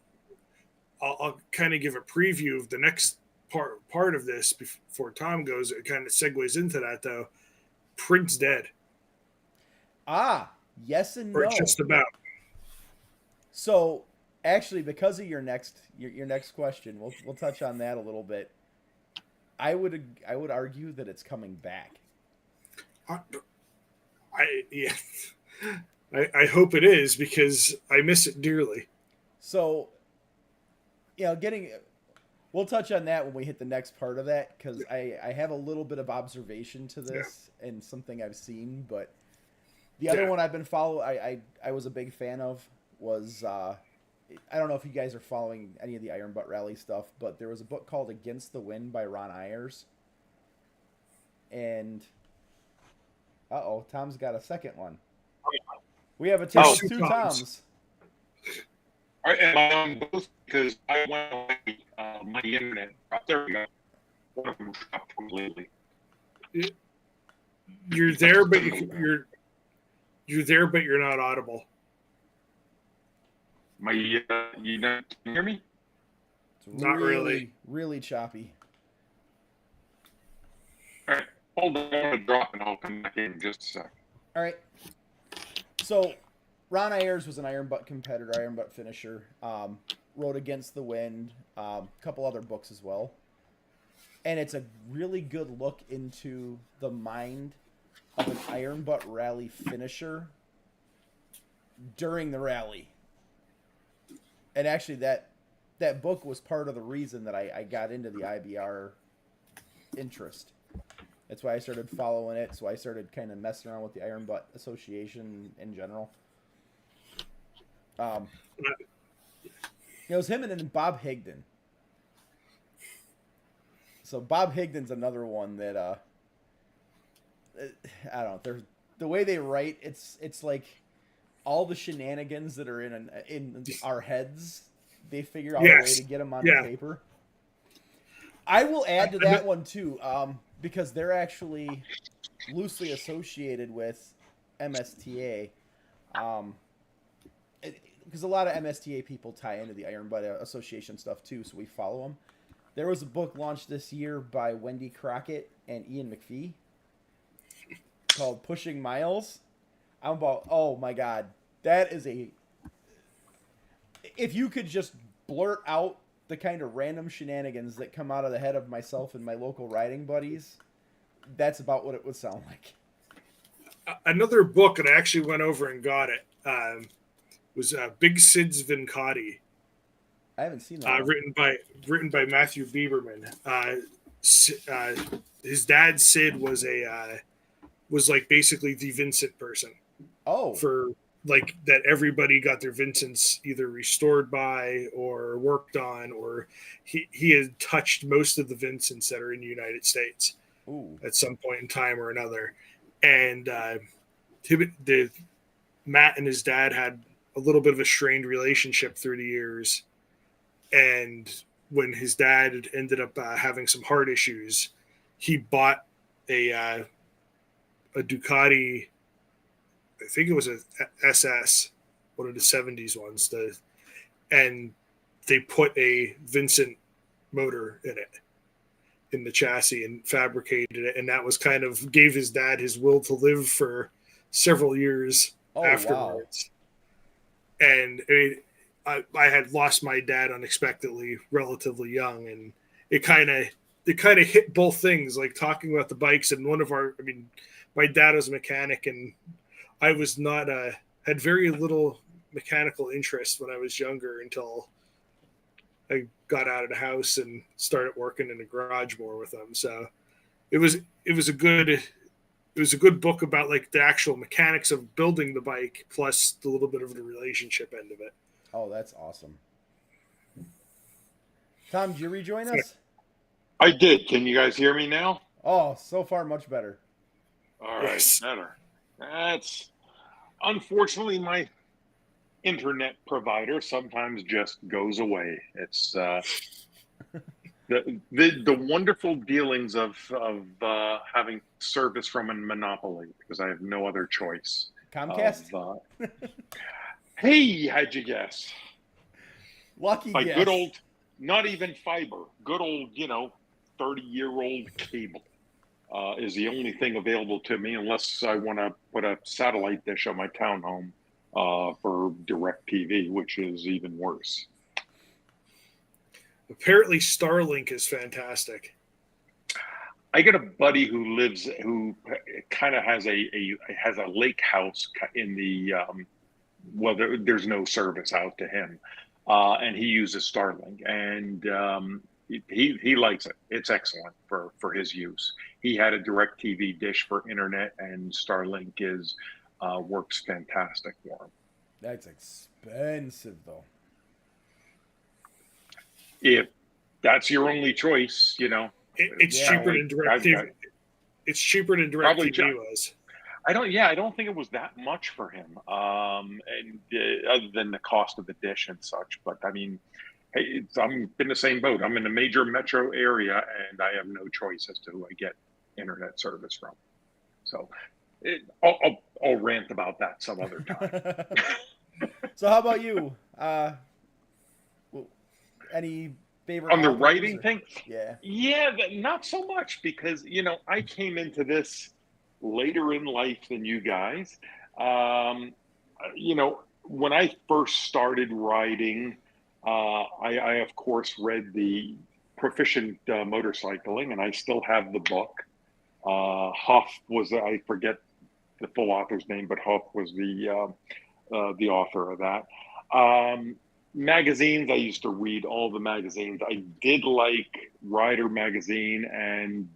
I'll kind of give a preview of the next part of this before Tom goes. It kind of segues into that, though. Print's dead. Ah, yes and or no. Just about. So, actually, because of your next question, we'll touch on that a little bit. I would argue that it's coming back. I hope it is, because I miss it dearly. So, we'll touch on that when we hit the next part of that, because I have a little bit of observation to this and something I've seen, but the other one I've been following, I was a big fan of was, I don't know if you guys are following any of the Iron Butt Rally stuff, but there was a book called Against the Wind by Ron Ayers. And, Tom's got a second one. We have a team of two Toms. All right, am I on both? Because I went away, my internet. There we go. One of them dropped completely. You're there, but you're there, but you're not audible. You not can hear me? It's not really. Really choppy. All right, hold on, I'm gonna drop and I'll come back in just a sec. All right. So, Ron Ayers was an Iron Butt competitor, Iron Butt finisher. wrote Against the Wind, a couple other books as well. And it's a really good look into the mind of an iron butt rally finisher during the rally. And actually that book was part of the reason that I got into the IBR interest. That's why I started following it. So I started kind of messing around with the Iron Butt Association in general. It was him and then Bob Higdon. So Bob Higdon's another one that I don't know. The way they write, it's like all the shenanigans that are in our heads. They figure out a way to get them on paper. I will add to that one too, because they're actually loosely associated with MSTA. Because a lot of MSTA people tie into the Iron Butt Association stuff too, so we follow them. There was a book launched this year by Wendy Crockett and Ian McPhee called Pushing Miles. Oh my God, that is if you could just blurt out the kind of random shenanigans that come out of the head of myself and my local riding buddies, that's about what it would sound like. Another book, and I actually went over and got it, was Big Sid's Vincati. I haven't seen that. Written by Matthew Bieberman. His dad Sid was like basically the Vincent person. Oh, for like that everybody got their Vincents either restored by or worked on, or he had touched most of the Vincents that are in the United States. Ooh. At some point in time or another. And Matt and his dad had a little bit of a strained relationship through the years. And when his dad ended up having some heart issues, he bought a Ducati, I think it was a SS, one of the 70s ones, and they put a Vincent motor in it, in the chassis, and fabricated it, and that was kind of gave his dad his will to live for several years afterwards. Wow. And I had lost my dad unexpectedly, relatively young, and it kind of hit both things, like talking about the bikes. And my dad was a mechanic, and I was not had very little mechanical interest when I was younger until I got out of the house and started working in the garage more with them. So it was a good book about like the actual mechanics of building the bike, plus the little bit of the relationship end of it. Oh, that's awesome. Tom, did you rejoin us? I did. Can you guys hear me now? Oh, so far much better. All right, better. That's unfortunately my internet provider sometimes just goes away. It's the wonderful dealings of having service from a monopoly, because I have no other choice. Comcast? Hey, how'd you guess? Lucky By guess. good old, not even fiber, good old, 30-year-old cable is the only thing available to me, unless I want to put a satellite dish on my townhome for DirecTV, which is even worse. Apparently Starlink is fantastic. I got a buddy who kind of has a lake house in the there's no service out to him, and he uses Starlink, and he likes it. It's excellent for his use. He had a DirecTV dish for internet, and Starlink works fantastic for him. That's expensive though. If that's your only choice, it's cheaper than DirecTV. It's cheaper than DirecTV was. I don't think it was that much for him, and other than the cost of the dish and such. But I mean, hey, I'm in the same boat. I'm in a major metro area, and I have no choice as to who I get internet service from. So I'll rant about that some other time. So how about you? Any favorite on the writing thing? Yeah, not so much, because I came into this later in life than you guys. When I first started writing, I of course read the Proficient Motorcycling, and I still have the book. Huff was, I forget the full author's name, but Huff was the author of that. Magazines, I used to read all the magazines. I did like Rider magazine and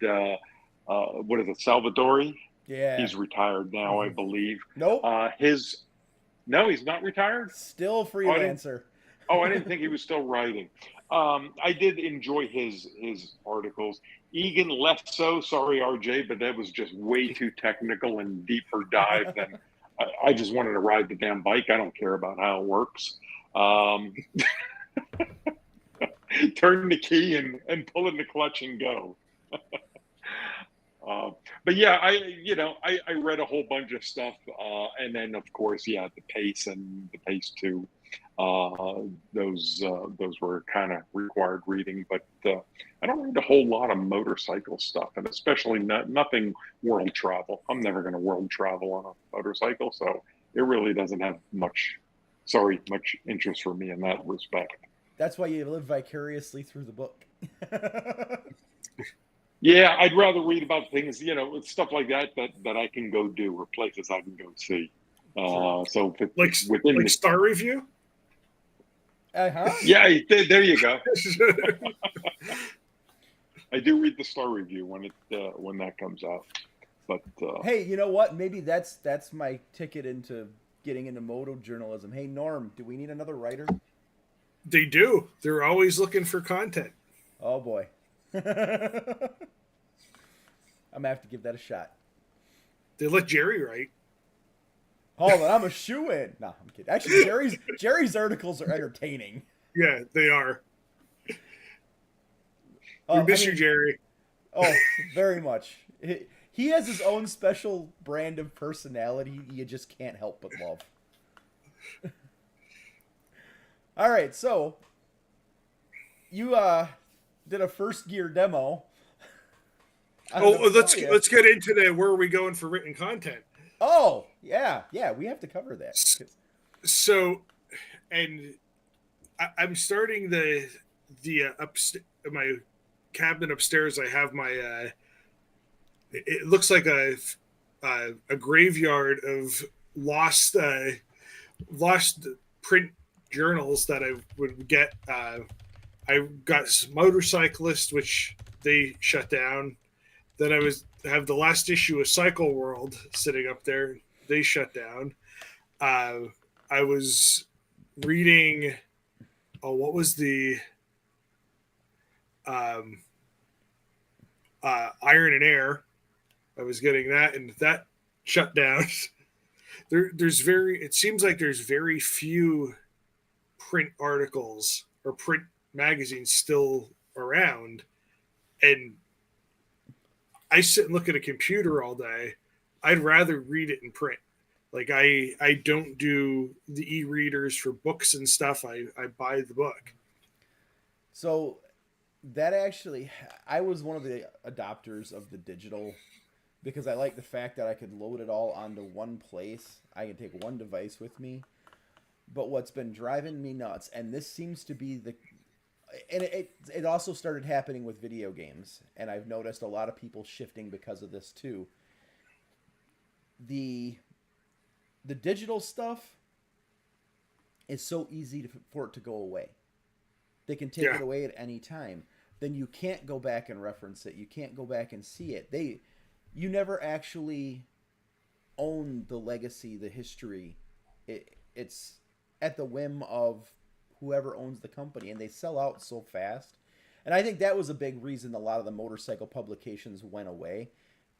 what is it, Salvadori? Yeah. He's retired now, I believe. Nope. No, he's not retired. Still freelancer. I didn't think he was still writing. I did enjoy his articles. Egan less so. Sorry, RJ, but that was just way too technical and deeper dive than I just wanted to ride the damn bike. I don't care about how it works. Turn the key and pull in the clutch and go. But yeah, I read a whole bunch of stuff, and then of course, yeah, the Pace and the Pace 2. Those were kind of required reading, but I don't read a whole lot of motorcycle stuff, and especially nothing world travel. I'm never going to world travel on a motorcycle, so it really doesn't have much interest for me in that respect. That's why you live vicariously through the book. Yeah, I'd rather read about things, stuff like that I can go do, or places I can go see. So if it's within Star Review. Yeah, there you go. I do read the Star Review when that comes out. But hey, you know what? Maybe that's my ticket into getting into moto journalism. Hey, Norm, do we need another writer? They do. They're always looking for content. Oh boy. I'm gonna have to give that a shot. They let Jerry write. Oh, but I'm a shoo-in. No, I'm kidding. Actually, Jerry's articles are entertaining. Yeah, they are. We miss you, Jerry. Oh, very much. He has his own special brand of personality you just can't help but love. All right, so you did a first gear demo. Let's get into that. Where are we going for written content? Oh, yeah, we have to cover that. So, and I'm starting my cabinet upstairs. I have my. It looks like a graveyard of lost print journals that I would get. I got Motorcyclist, which they shut down. Then I have the last issue of Cycle World sitting up there. They shut down. I was reading. Oh, what was the Iron and Air? I was getting that, and that shut down. It seems like there's very few print articles or print magazines still around, and I sit and look at a computer all day. I'd rather read it in print. Like I don't do the e-readers for books and stuff. I buy the book. So that actually, I was one of the adopters of the digital because I like the fact that I could load it all onto one place. I can take one device with me. But what's been driving me nuts, and this seems to be and it also started happening with video games, and I've noticed a lot of people shifting because of this too. The digital stuff is so easy for it to go away. They can take it away at any time. Then you can't go back and reference it. You can't go back and see it. You never actually own the legacy, the history. It's at the whim of whoever owns the company, and they sell out so fast. And I think that was a big reason a lot of the motorcycle publications went away,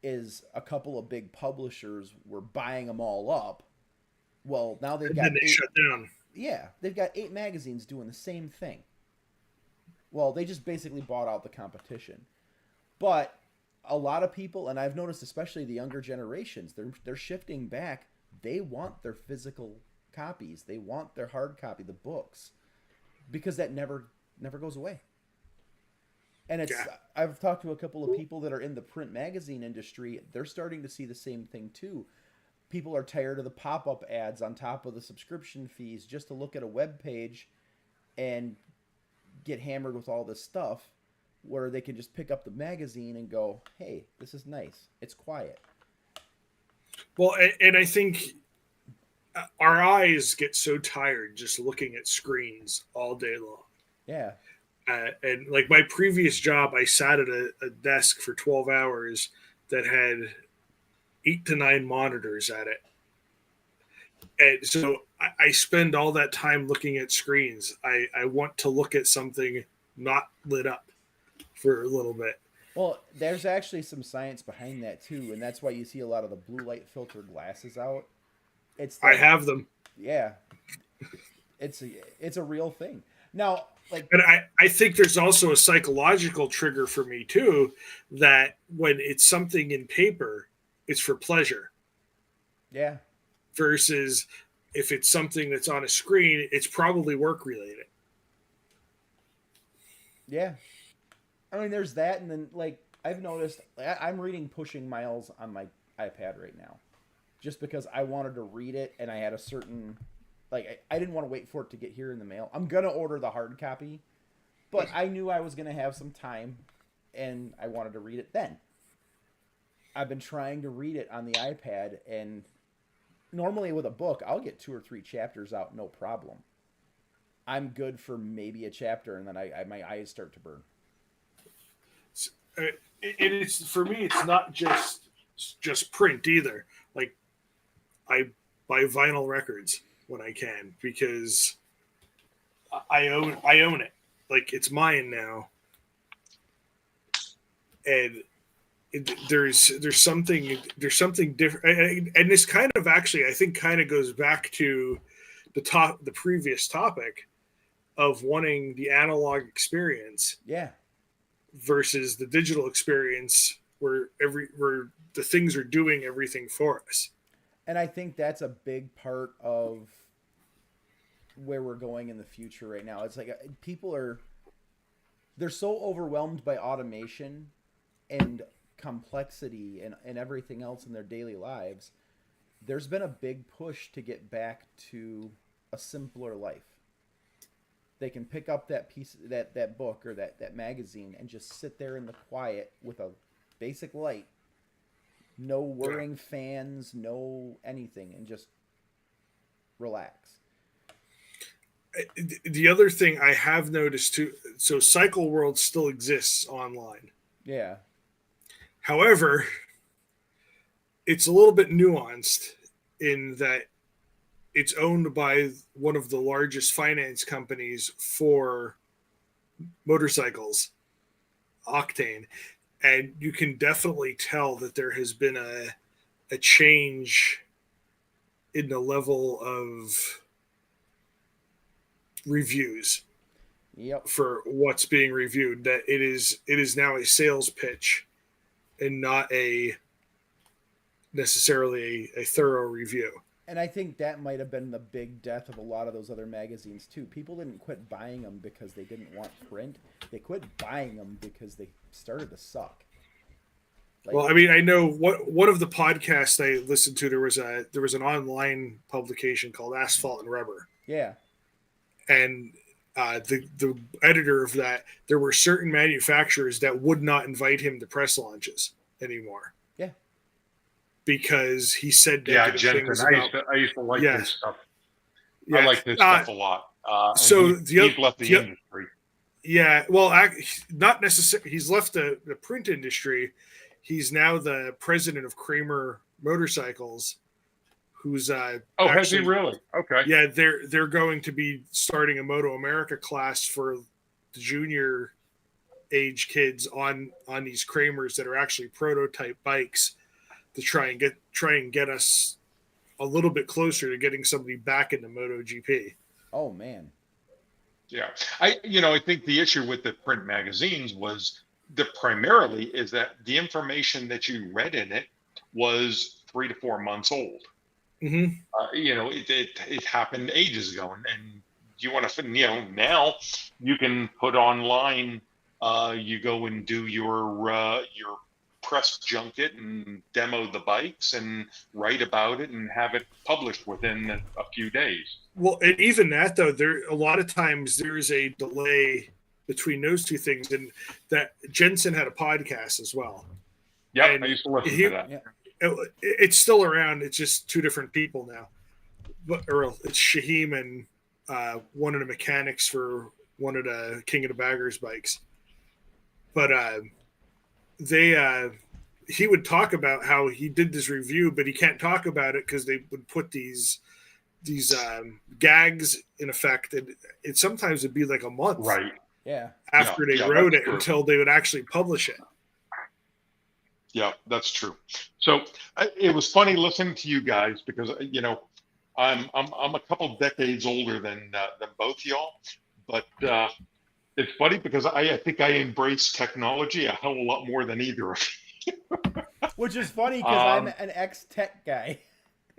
is a couple of big publishers were buying them all up. Well, now they've got they shut down. Yeah, they've got 8 magazines doing the same thing. Well, they just basically bought out the competition. But a lot of people, and I've noticed especially the younger generations, they're shifting back. They want their physical copies. They want their hard copy, the books, because that never goes away. And I've talked to a couple of people that are in the print magazine industry. They're starting to see the same thing too. People are tired of the pop-up ads on top of the subscription fees just to look at a web page and get hammered with all this stuff, where they can just pick up the magazine and go, hey, this is nice. It's quiet. Well, and I think our eyes get so tired just looking at screens all day long. Yeah. And like my previous job, I sat at a desk for 12 hours that had 8 to 9 monitors at it. And so I spend all that time looking at screens. I want to look at something not lit up for a little bit. Well, there's actually some science behind that too, and that's why you see a lot of the blue light filter glasses out. It's I have them. Yeah, it's a real thing. Now, like, and I think there's also a psychological trigger for me too, that when it's something in paper, it's for pleasure. Yeah. Versus if it's something that's on a screen, it's probably work related. Yeah. I mean, there's that, and then like I've noticed, I'm reading Pushing Miles on my iPad right now, just because I wanted to read it, and I had a certain, like, I didn't want to wait for it to get here in the mail. I'm gonna order the hard copy, but I knew I was gonna have some time, and I wanted to read it then. I've been trying to read it on the iPad, and normally with a book, I'll get 2 or 3 chapters out, no problem. I'm good for maybe a chapter, and then my eyes start to burn. It's for me. It's not just print either. Like I buy vinyl records when I can because I own it. Like it's mine now, and there's something different, and this kind of actually I think kind of goes back to the previous topic of wanting the analog experience. Yeah. Versus the digital experience where the things are doing everything for us. And I think that's a big part of where we're going in the future right now. It's like they're so overwhelmed by automation and complexity and everything else in their daily lives. There's been a big push to get back to a simpler life. They can pick up that piece, that book or that magazine, and just sit there in the quiet with a basic light, no whirring fans, no anything, and just relax. The other thing I have noticed too, so Cycle World still exists online. Yeah. However, it's a little bit nuanced in that it's owned by one of the largest finance companies for motorcycles, Octane. And you can definitely tell that there has been a change in the level of reviews. Yep. For what's being reviewed. That it is now a sales pitch and not necessarily a thorough review. And I think that might have been the big death of a lot of those other magazines too. People didn't quit buying them because they didn't want print. They quit buying them because they started to suck. Like, well, I mean, I know one of the podcasts I listened to, there was an online publication called Asphalt and Rubber. Yeah. And the editor of that, there were certain manufacturers that would not invite him to press launches anymore. Yeah. Because he said Jensen, I used to like this stuff. Yeah. I like this stuff a lot. So he's left the industry. Yeah, well, not necessarily. He's left the print industry. He's now the president of Kramer Motorcycles. Who's has he really? Okay. Yeah, they're going to be starting a Moto America class for the junior age kids on these Kramers that are actually prototype bikes to try and get us a little bit closer to getting somebody back into MotoGP. Oh man. Yeah. I think the issue with the print magazines was primarily is that the information that you read in it was 3 to 4 months old. Mm-hmm. It happened ages ago, and you want to, now you can put online, you go and do your press junket and demo the bikes and write about it and have it published within a few days. Well, and even that though, there a lot of times there's a delay between those two things, and that Jensen had a podcast as well. Yeah, And I used to listen to that. Yeah. It's still around. It's just two different people now. But it's Shaheem and one of the mechanics for one of the King of the Baggers bikes. But he would talk about how he did this review, but he can't talk about it because they would put these gags in effect, and it sometimes would be like a month, Right? Yeah. After they wrote it true. until they would actually publish it. Yeah, that's true. So it was funny listening to you guys because I'm a couple decades older than both y'all, but it's funny because I think I embrace technology a hell of a lot more than either of you. Which is funny because I'm an ex-tech guy,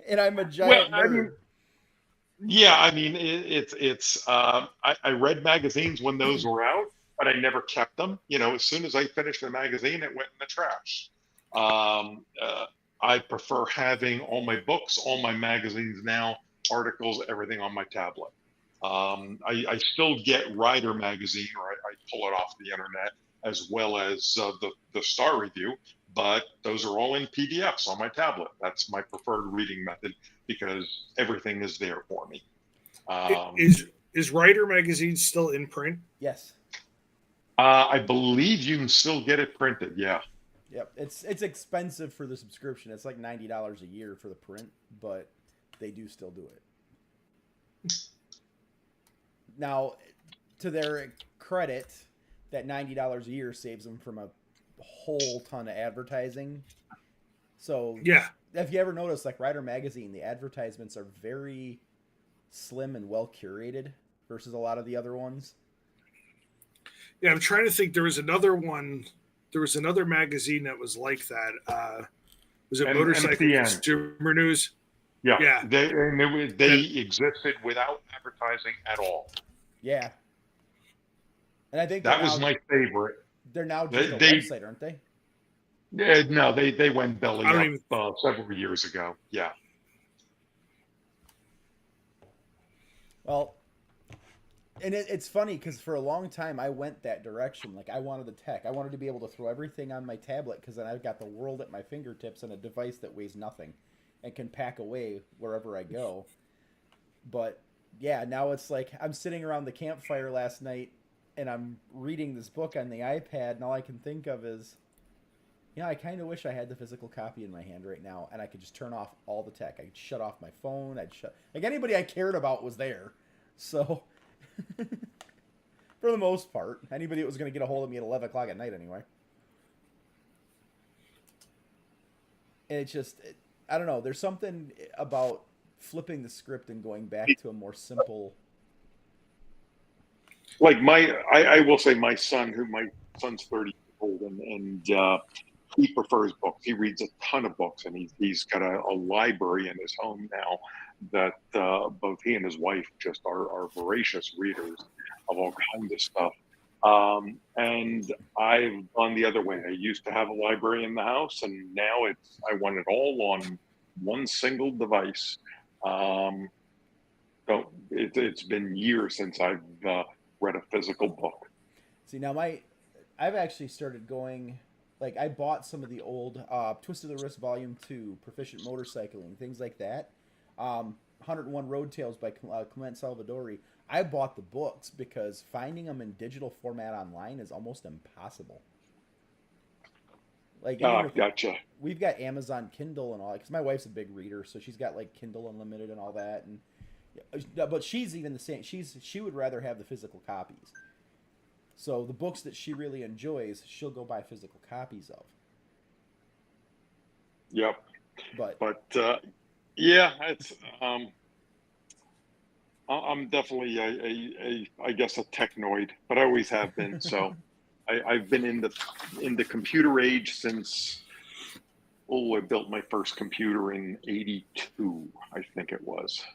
and I'm a giant nerd. I read magazines when those were out, but I never kept them. As soon as I finished the magazine, it went in the trash. I prefer having all my books, all my magazines now, articles, everything on my tablet. I still get Rider magazine, or I pull it off the internet, as well as the Star Review, but those are all in PDFs on my tablet. That's my preferred reading method because everything is there for me. Is Rider magazine still in print? Yes. I believe you can still get it printed. Yeah. Yep. It's expensive for the subscription. It's like $90 a year for the print, but they do still do it. Now, to their credit, that $90 a year saves them from a whole ton of advertising. So yeah, if you ever notice, like Rider magazine, the advertisements are very slim and well curated versus a lot of the other ones. Yeah, I'm trying to think. There was another one. There was another magazine that was like that. Was it Motorcycle Consumer News? Yeah. Yeah. They existed without advertising at all. Yeah. And I think that was my favorite. They're now just a website, aren't they? Yeah, no, they went belly up several years ago. Yeah. Well, and it's funny because for a long time I went that direction. Like I wanted the tech. I wanted to be able to throw everything on my tablet because then I've got the world at my fingertips and a device that weighs nothing and can pack away wherever I go. But yeah, now it's like I'm sitting around the campfire last night and I'm reading this book on the iPad, and all I can think of is, I kind of wish I had the physical copy in my hand right now, and I could just turn off all the tech. I could shut off my phone. Like anybody I cared about was there. So, for the most part, anybody that was going to get a hold of me at 11 o'clock at night anyway. And it's just, I don't know. There's something about flipping the script and going back to a more simple. Like I will say my son's 30 years old, and he prefers books. He reads a ton of books, and he's got a library in his home now that both he and his wife just are voracious readers of all kinds of stuff. And I've gone the other way. I used to have a library in the house, and now I want it all on one single device. So it's been years since I've read a physical book. See, now I've actually started going, like I bought some of the old Twist of the Wrist Volume 2, Proficient Motorcycling, things like that. 101 Road Tales by Clement Salvadori. I bought the books because finding them in digital format online is almost impossible. Like, gotcha. We've got Amazon Kindle and all that, because my wife's a big reader, so she's got like Kindle Unlimited and all that, and but she's even the same. She would rather have the physical copies. So the books that she really enjoys, she'll go buy physical copies of. Yep. But yeah, it's I'm definitely I guess a technoid, but I always have been. So I've been in the computer age since I built my first computer in '82, I think it was.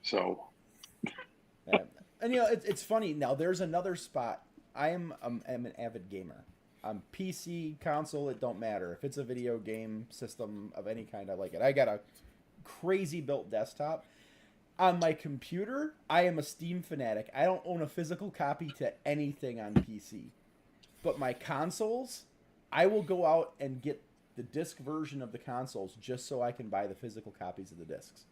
So, and it's funny. Now there's another spot. I am an avid gamer, On PC, console, it don't matter. If it's a video game system of any kind, I like it. I got a crazy built desktop. On my computer, I am a Steam fanatic. I don't own a physical copy to anything on PC. But my consoles, I will go out and get the disc version of the consoles just so I can buy the physical copies of the discs.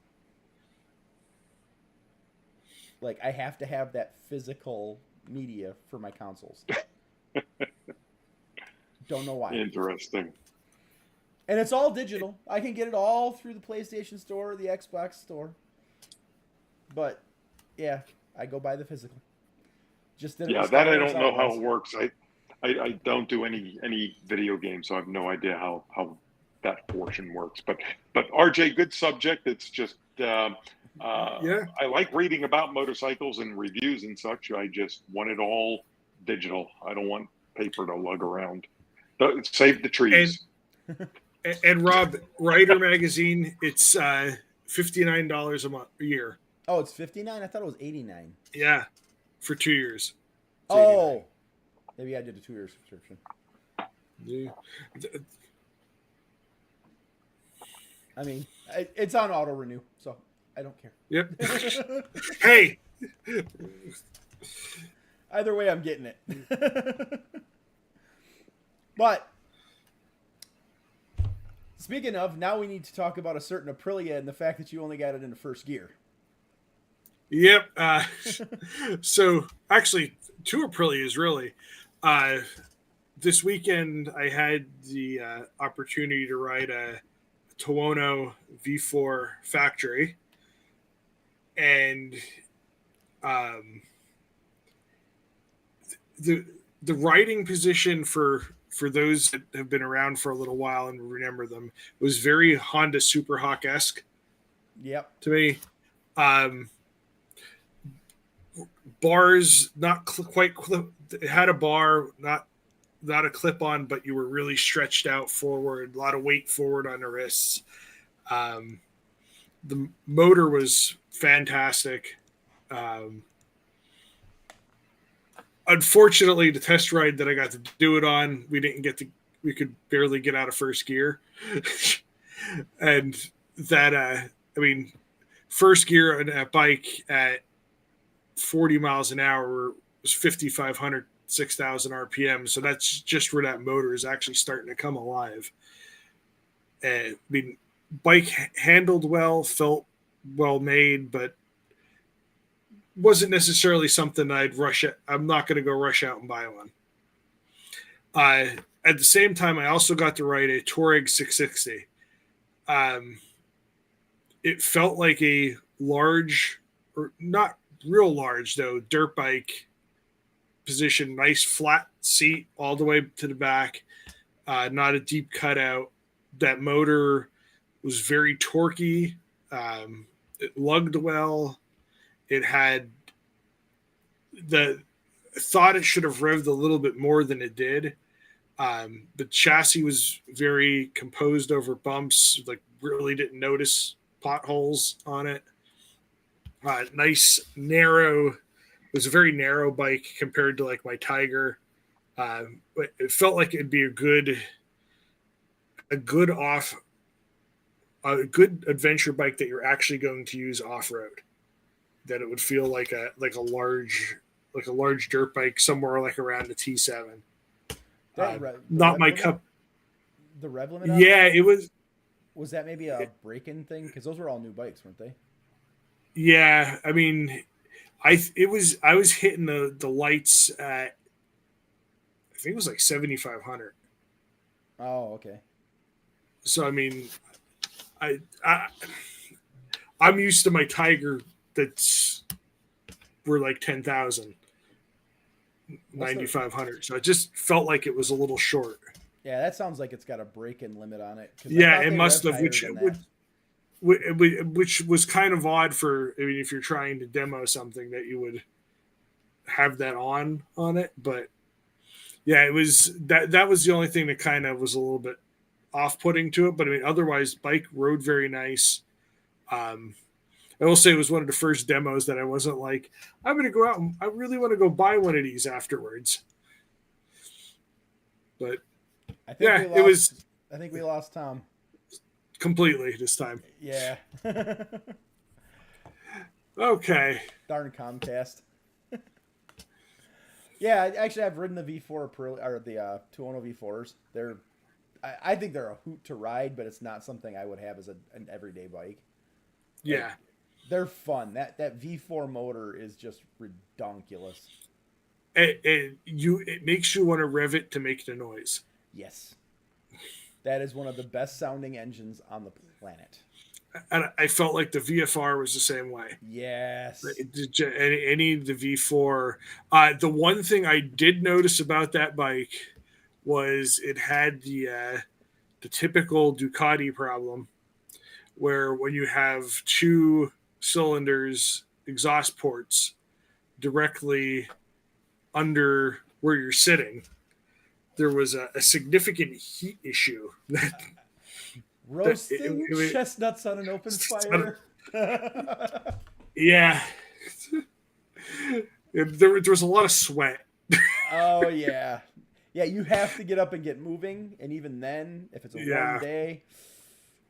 Like, I have to have that physical media for my consoles. Don't know why. Interesting. And it's all digital. I can get it all through the PlayStation Store or the Xbox Store. But, yeah, I go buy the physical. Just did it. Yeah, that I don't know how it works. I don't do any video games, so I have no idea how that portion works. But RJ, good subject. It's just yeah. I like reading about motorcycles and reviews and such. I just want it all digital. I don't want paper to lug around. Save the trees. And Rob, Rider Magazine, it's $59 a year. Oh, it's $59? I thought it was $89. Yeah, for 2 years. Oh, maybe I did a 2-year subscription. Yeah. I mean, it's on auto renew, so I don't care. Yep. Hey. Either way, I'm getting it. But speaking of, now we need to talk about a certain Aprilia and the fact that you only got it in the first gear. Yep. So actually, 2 Aprilias really. This weekend, I had the opportunity to ride a Tuono V4 factory, and the riding position for those that have been around for a little while and remember them was very Honda Superhawk-esque. Yep. To me. Bars not quite it had a bar, not a clip on, but you were really stretched out forward, a lot of weight forward on the wrists. The motor was fantastic. Unfortunately, the test ride that I got to do it on, we could barely get out of first gear. And that, first gear on that bike at 40 miles an hour was 5,500, 6,000 RPM. So that's just where that motor is actually starting to come alive. Bike handled well, felt well made, but wasn't necessarily something I'd rush it. I'm not going to go rush out and buy one. At the same time, I also got to ride a Touareg 660. It felt like a large, or not real large though, dirt bike position, nice flat seat all the way to the back, not a deep cutout. That motor was very torquey. It lugged well. It had thought it should have revved a little bit more than it did. The chassis was very composed over bumps, like really didn't notice potholes on it. Nice, narrow. It was a very narrow bike compared to like my Tiger. But it felt like it'd be a good adventure bike that you're actually going to use off-road. That it would feel like a large dirt bike somewhere like around the T7. Not my cup. The rev limit? Yeah, it was. Was that maybe a break-in thing? Because those were all new bikes, weren't they? Yeah, I was hitting the lights at, I think it was like 7,500. Oh, okay. So I'm used to my Tiger were like 10,000, 9,500. So it just felt like it was a little short. Yeah, that sounds like it's got a break-in limit on it. Yeah, it must have, which was kind of odd for, if you're trying to demo something that you would have that on it. But yeah, it was that was the only thing that kind of was a little bit off-putting to it. But otherwise, bike rode very nice. I will say it was one of the first demos that I wasn't like, I'm going to go out and I really want to go buy one of these afterwards. But I think yeah, we lost, it was I think we lost Tom. completely this time. Yeah. Okay. Darn Comcast. Yeah, actually, I've ridden the V4 or the 210 V4s. I think they're a hoot to ride, but it's not something I would have as an everyday bike. Yeah. Like, they're fun. That V4 motor is just redonkulous. It makes you want to rev it to make the noise. Yes. That is one of the best sounding engines on the planet. And I felt like the VFR was the same way. Yes. Any of the V4. The one thing I did notice about that bike was it had the typical Ducati problem, where when you have two cylinders exhaust ports directly under where you're sitting, there was a significant heat some Roasting chestnuts on an open fire. Yeah. There was a lot of sweat. Oh, yeah. Yeah, you have to get up and get moving. And even then, if it's a warm day,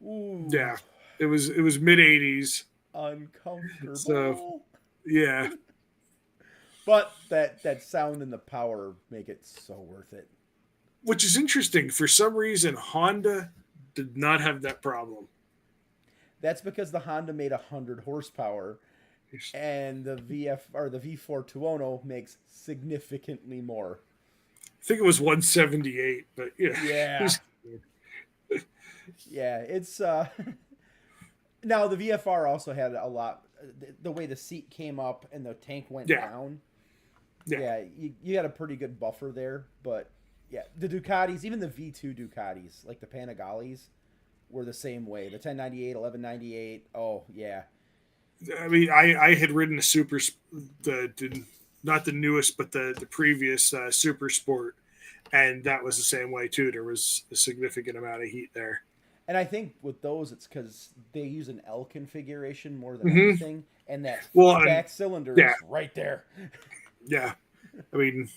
ooh, Yeah. It was mid 80s. uncomfortable. So, yeah. But that sound and the power make it so worth it. Which is interesting. For some reason, Honda did not have that problem. That's because the Honda made 100 horsepower, and the V4 210 makes significantly more. I think it was 178, but yeah. Yeah. Yeah, it's now the VFR also had a lot. The way the seat came up and the tank went down. Yeah, you had a pretty good buffer there, but yeah, the Ducatis, even the V2 Ducatis, like the Panigales, were the same way. The 1098, 1198. Oh yeah. I mean, I had ridden not the newest, but the previous Super Sport, and that was the same way too. There was a significant amount of heat there. And I think with those, it's because they use an L configuration more than anything, and that back cylinder is right there. Yeah, I mean,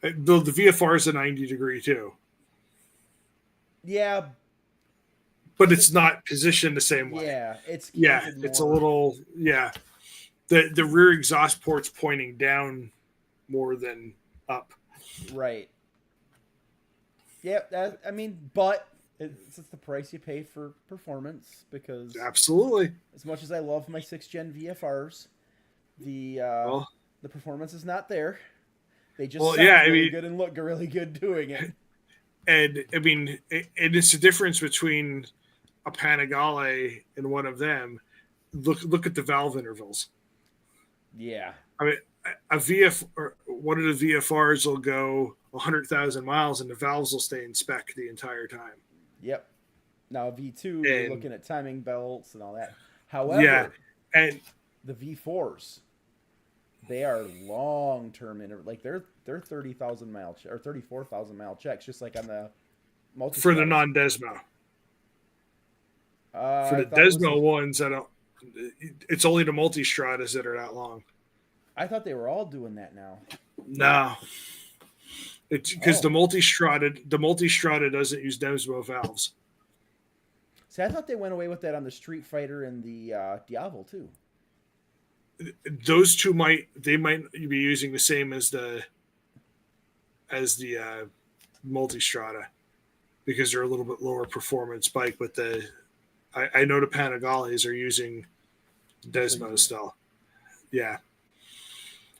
the VFR is a 90-degree too. Yeah, but it's not positioned the same way. Yeah, it's a little The rear exhaust port's pointing down more than up. Right. Yeah, but it's the price you pay for performance, because absolutely, as much as I love my 6th gen VFRs, the performance is not there. They just sound really good and look really good doing it. And I mean, it's the difference between a Panigale and one of them. Look at the valve intervals. Yeah. I mean, one of the VFRs will go 100,000 miles and the valves will stay in spec the entire time. Yep. Now V2, you're looking at timing belts and all that. However, and the V4s, they are long-term like they're 30,000 mile or 34,000 mile checks, just like on the multi for the non-Desmo. For the Desmo ones, it's only the multi-stratas that are that long. I thought they were all doing that now. No, it's because the multi-strata doesn't use Desmo valves. See, I thought they went away with that on the Street Fighter and the Diavol too. Those two might be using the same as the multi-strata, because they're a little bit lower performance bike, but I know the Panigales are using Desmo still. Yeah.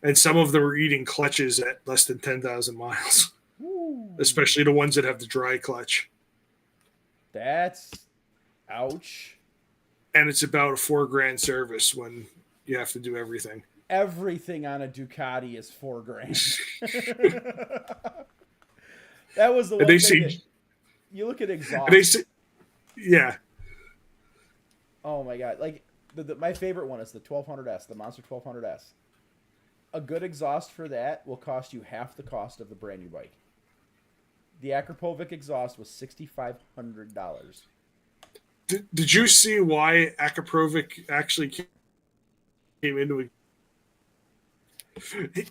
And some of them are eating clutches at less than 10,000 miles. Ooh. Especially the ones that have the dry clutch. That's ouch. And it's about a $4,000 service when you have to do everything. Everything on a Ducati is $4,000. That was the one thing. You look at exhaust. Yeah. Oh my god! Like my favorite one is the 1200S, the Monster 1200S. A good exhaust for that will cost you half the cost of the brand new bike. The Akrapovic exhaust was $6,500. Did you see why Akrapovic actually came into it?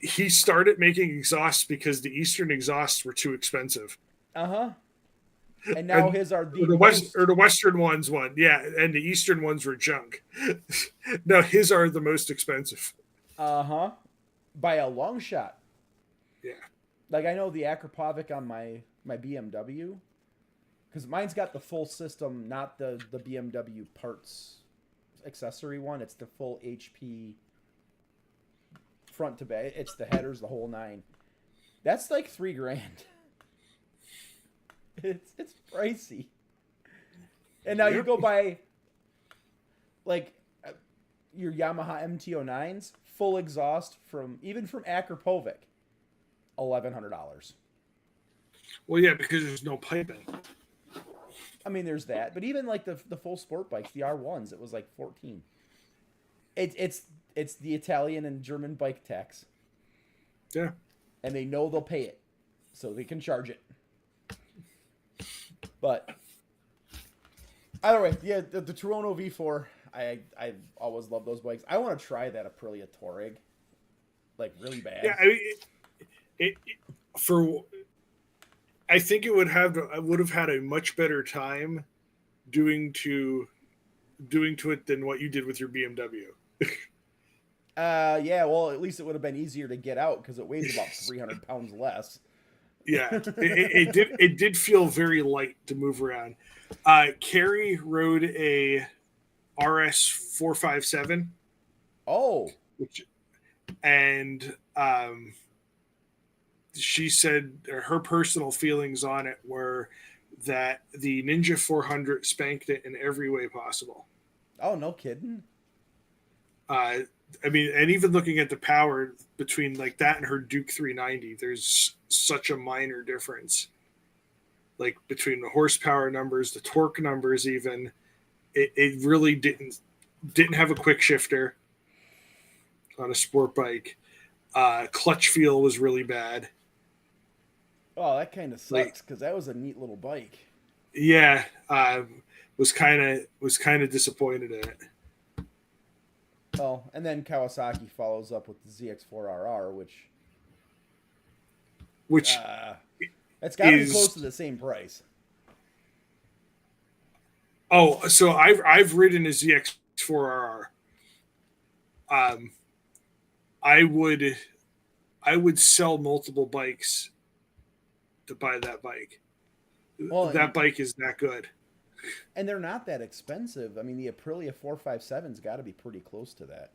He started making exhausts because the Eastern exhausts were too expensive. Uh-huh. And now his are the the Western ones won, yeah, and the Eastern ones were junk. No, his are the most expensive. Uh-huh. By a long shot. Yeah. Like I know the Akrapovic on my BMW, because mine's got the full system, not the BMW parts accessory one. It's the full HP front to back. It's the headers, the whole nine. That's like $3,000. It's pricey. And now you go buy like your Yamaha MT-09s, full exhaust from Akrapovic, $1,100. Well, yeah, because there's no piping. I mean, there's that, but even like the full sport bikes, the R1s, it was like 14. It's the Italian and German bike tax. Yeah, and they know they'll pay it, so they can charge it. But either way, yeah, the Tuono V4, I've always loved those bikes. I want to try that Aprilia Touareg, like really bad. Yeah, I mean, I think I would have had a much better time doing to it than what you did with your BMW. Yeah, well, at least it would have been easier to get out because it weighs about 300 pounds less. Yeah, it did feel very light to move around. Carrie rode a RS 457. Oh, and she said her personal feelings on it were that the Ninja 400 spanked it in every way possible. Oh, no kidding. I mean, and even looking at the power between like that and her Duke 390, there's such a minor difference. Like between the horsepower numbers, the torque numbers, even it really didn't have a quick shifter on a sport bike. Clutch feel was really bad. Oh, that kind of sucks because that was a neat little bike. Yeah, was kind of disappointed in it. Oh, and then Kawasaki follows up with the ZX4RR, which it's got to be close to the same price. Oh, so I've ridden a ZX4RR. I would sell multiple bikes to buy that bike. Well, that bike is that good. And they're not that expensive. I mean, the Aprilia 457's got to be pretty close to that.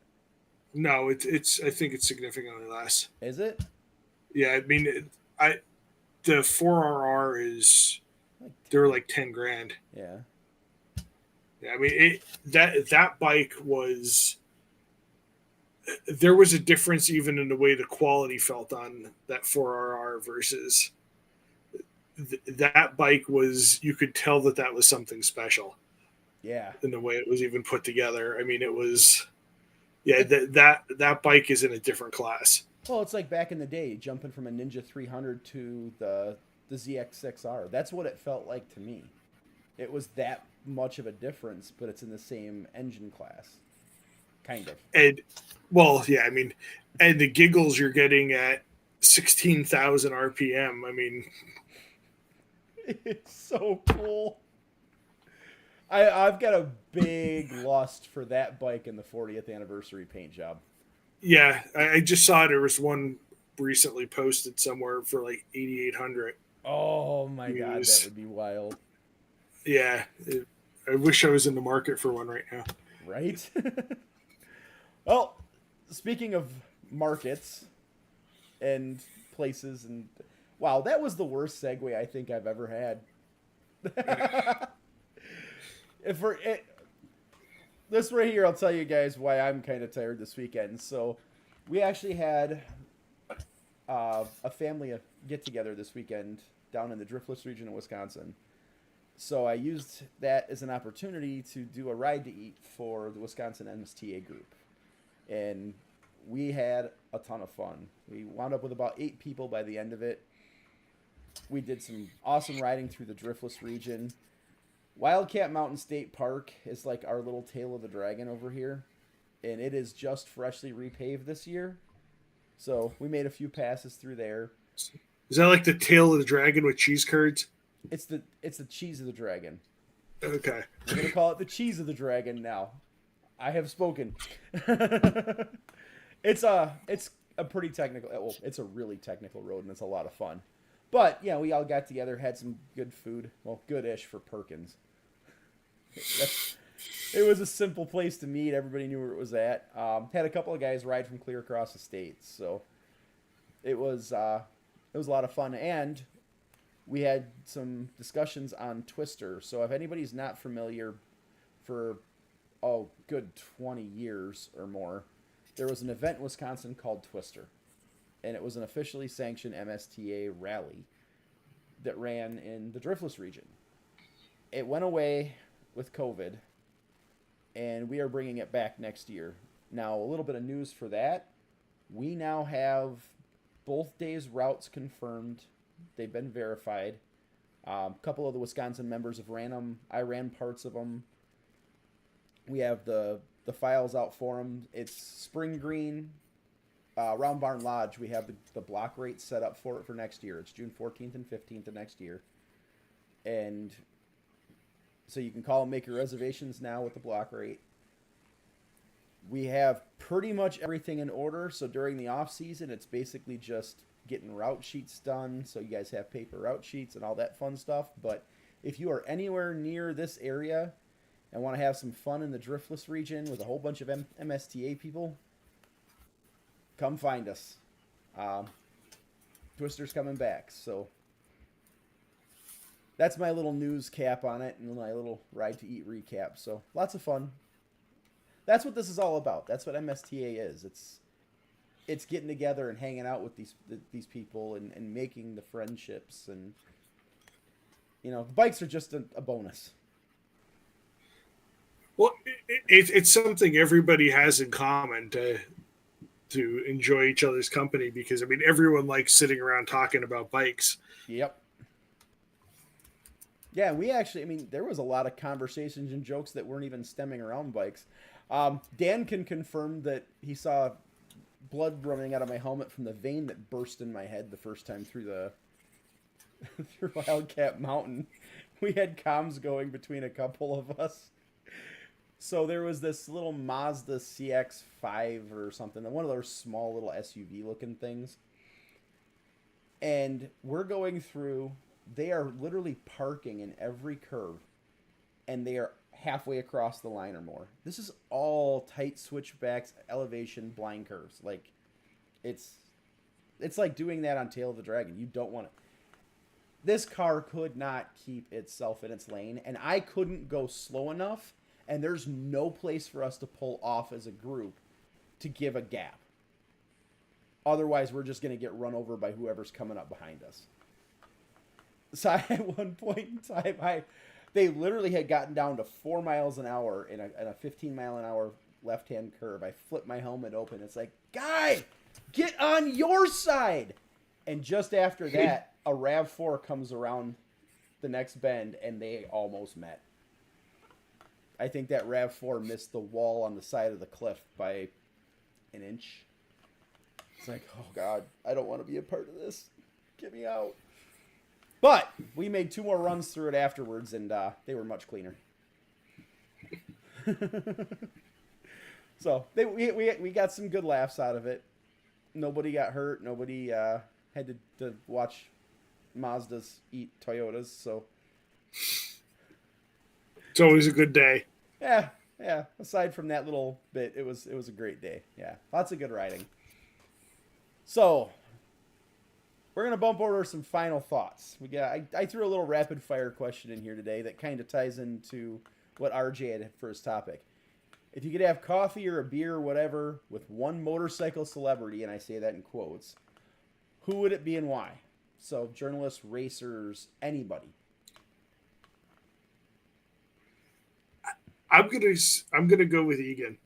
No, it's. I think it's significantly less. Is it? Yeah, I mean, the 4RR is they're like $10,000. Yeah. Yeah, I mean that bike was. There was a difference even in the way the quality felt on that 4RR versus. That bike was, you could tell that was something special. Yeah. In the way it was even put together. I mean, it was, yeah, that bike is in a different class. Well, it's like back in the day, jumping from a Ninja 300 to the ZX6R. That's what it felt like to me. It was that much of a difference, but it's in the same engine class. Kind of. And, well, yeah, I mean, and the giggles you're getting at 16,000 RPM. I mean, it's so cool. I've got a big lust for that bike in the 40th anniversary paint job. Yeah, I just saw there was one recently posted somewhere for like 8,800. Oh my god, that would be wild. Yeah, I wish I was in the market for one right now. Right? Well, speaking of markets and places and wow, that was the worst segue I think I've ever had. This right here, I'll tell you guys why I'm kind of tired this weekend. So, we actually had a family get-together this weekend down in the Driftless region of Wisconsin. So, I used that as an opportunity to do a ride to eat for the Wisconsin MSTA group. And we had a ton of fun. We wound up with about 8 people by the end of it. We did some awesome riding through the Driftless region. Wildcat Mountain State Park is like our little tail of the dragon over here. And it is just freshly repaved this year. So we made a few passes through there. Is that like the tail of the dragon with cheese curds? It's the cheese of the dragon. Okay. We're gonna call it the cheese of the dragon now. I have spoken. It's a pretty technical. Well, it's a really technical road, and it's a lot of fun. But yeah, we all got together, had some good food. Well, good-ish for Perkins. It was a simple place to meet. Everybody knew where it was at. Had a couple of guys ride from clear across the states, so it was a lot of fun. And we had some discussions on Twister. So if anybody's not familiar, for good 20 years or more, there was an event in Wisconsin called Twister, and it was an officially sanctioned MSTA rally that ran in the Driftless region. It went away with COVID, and we are bringing it back next year. Now, a little bit of news for that. We now have both days' routes confirmed. They've been verified. A couple of the Wisconsin members have ran them. I ran parts of them. We have the files out for them. It's Spring Green, Round Barn Lodge. We have the block rate set up for it for next year. It's June 14th and 15th of next year. And so you can call and make your reservations now with the block rate. We have pretty much everything in order. So during the off season, it's basically just getting route sheets done. So you guys have paper route sheets and all that fun stuff. But if you are anywhere near this area and want to have some fun in the Driftless region with a whole bunch of MSTA people, come find us. Twister's coming back. So that's my little news cap on it and my little Ride to Eat recap. So lots of fun. That's what this is all about. That's what MSTA is. It's getting together and hanging out with these people and making the friendships. And, the bikes are just a bonus. Well, it's something everybody has in common to enjoy each other's company, because, everyone likes sitting around talking about bikes. Yep. Yeah, we actually, there was a lot of conversations and jokes that weren't even stemming around bikes. Dan can confirm that he saw blood running out of my helmet from the vein that burst in my head the first time through through Wildcat Mountain. We had comms going between a couple of us. So there was this little Mazda CX-5 or something, one of those small little SUV looking things. And we're going through, they are literally parking in every curve, and they are halfway across the line or more. This is all tight switchbacks, elevation, blind curves. Like, it's like doing that on Tail of the Dragon. You don't want it. This car could not keep itself in its lane, and I couldn't go slow enough, and there's no place for us to pull off as a group to give a gap. Otherwise, we're just going to get run over by whoever's coming up behind us. So at one point in time, they literally had gotten down to 4 miles an hour in a 15 mile an hour left-hand curve. I flipped my helmet open. It's like, guy, get on your side. And just after that, a RAV4 comes around the next bend, and they almost met. I think that RAV4 missed the wall on the side of the cliff by an inch. It's like, oh, God, I don't want to be a part of this. Get me out. But we made 2 more runs through it afterwards, and they were much cleaner. So we got some good laughs out of it. Nobody got hurt. Nobody had to watch Mazdas eat Toyotas. So it's always a good day. Yeah. Aside from that little bit, it was a great day. Yeah, lots of good riding. So we're gonna bump over some final thoughts. I threw a little rapid fire question in here today that kind of ties into what RJ had for his topic. If you could have coffee or a beer or whatever with one motorcycle celebrity, and I say that in quotes, who would it be and why? So journalists, racers, anybody. I'm gonna go with Egan.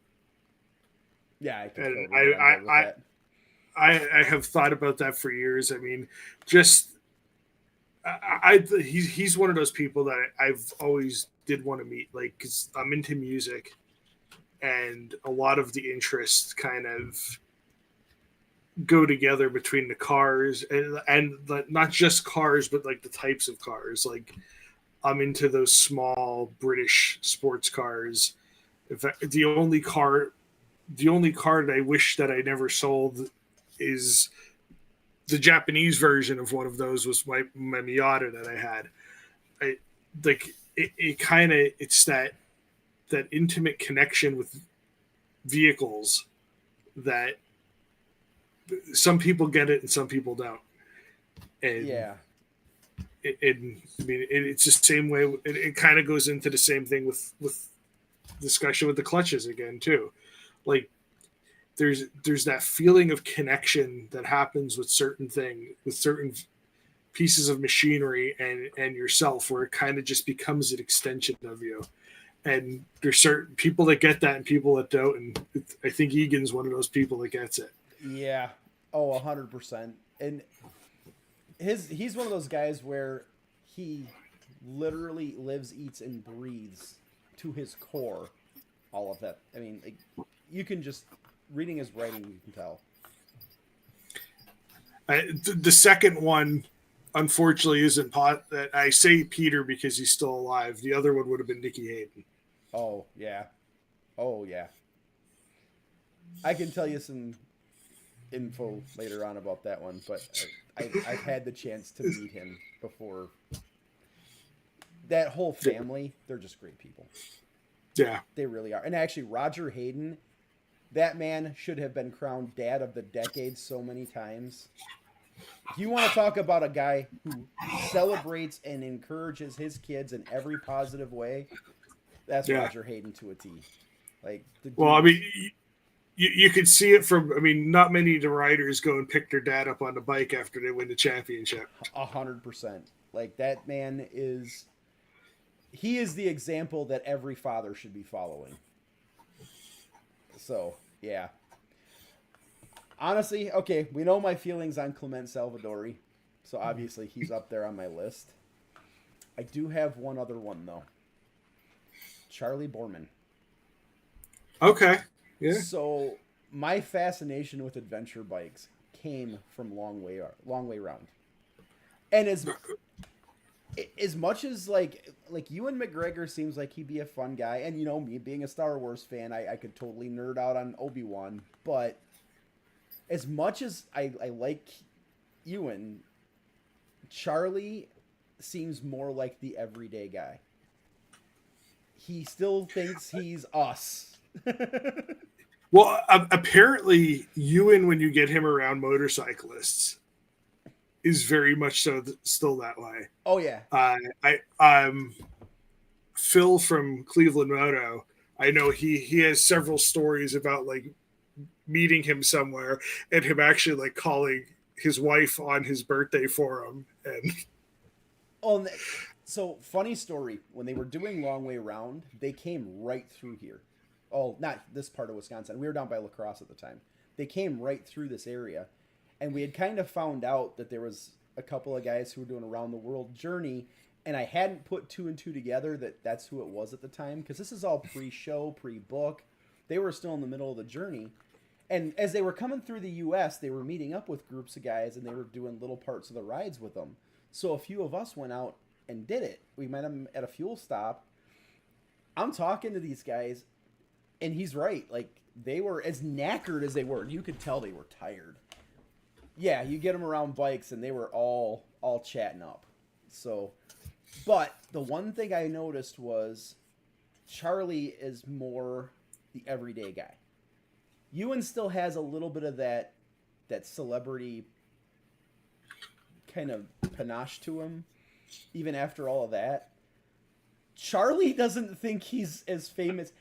Yeah, I can and totally get on board with that. I have thought about that for years. He's one of those people that I've always did want to meet, like, because I'm into music, and a lot of the interest kind of go together between the cars and not just cars, but like the types of cars. Like I'm into those small British sports cars. In fact, the only car that I wish that I never sold is the Japanese version of one of those was my Miata that I had. I like it kind of it's that intimate connection with vehicles that some people get it and some people don't. And Yeah. I mean, it's the same way. It kind of goes into the same thing with discussion with the clutches again too. Like there's that feeling of connection that happens with certain pieces of machinery and yourself, where it kind of just becomes an extension of you. And there's certain people that get that and people that don't. And I think Egan's one of those people that gets it. Yeah. Oh, 100%. And he's one of those guys where he literally lives, eats, and breathes to his core all of that. I mean, like, you can just reading his writing, you can tell. The second one, unfortunately, isn't that I say Peter because he's still alive. The other one would have been Nicky Hayden. Oh yeah, oh yeah. I can tell you some info later on about that one, but I've had the chance to meet him before. That whole family, they're just great people. Yeah, they really are. And actually, Roger Hayden, that man should have been crowned Dad of the Decade so many times. If you want to talk about a guy who celebrates and encourages his kids in every positive way, that's Roger Hayden to a T. Like, well, I mean, you could see it from. I mean, not many of the riders go and pick their dad up on the bike after they win the championship. 100%. Like, that man is. He is the example that every father should be following. So, yeah. Honestly, okay, we know my feelings on Clement Salvadori, so obviously he's up there on my list. I do have one other one, though. Charlie Borman. Okay, yeah. So, my fascination with adventure bikes came from Long Way Round. And as much as, like Ewan McGregor seems like he'd be a fun guy, and, you know, me being a Star Wars fan, I could totally nerd out on Obi-Wan, but as much as I like Ewan, Charlie seems more like the everyday guy. He still thinks he's us. Well, apparently Ewan, when you get him around motorcyclists, is very much so still that way. Oh yeah. Phil from Cleveland Moto. I know he has several stories about like meeting him somewhere and him actually like calling his wife on his birthday for him. And so funny story. When they were doing Long Way Round, they came right through here. Oh, not this part of Wisconsin. We were down by La Crosse at the time. They came right through this area. And we had kind of found out that there was a couple of guys who were doing a around the world journey, and I hadn't put two and two together that that's who it was at the time, because this is all pre-show, pre-book. They were still in the middle of the journey. And as they were coming through the U.S., they were meeting up with groups of guys, and they were doing little parts of the rides with them. So a few of us went out and did it. We met them at a fuel stop. I'm talking to these guys, and he's right. Like, they were as knackered as they were. You could tell they were tired. Yeah, you get them around bikes, and they were all chatting up. So, but the one thing I noticed was Charlie is more the everyday guy. Ewan still has a little bit of that celebrity kind of panache to him, even after all of that. Charlie doesn't think he's as famous.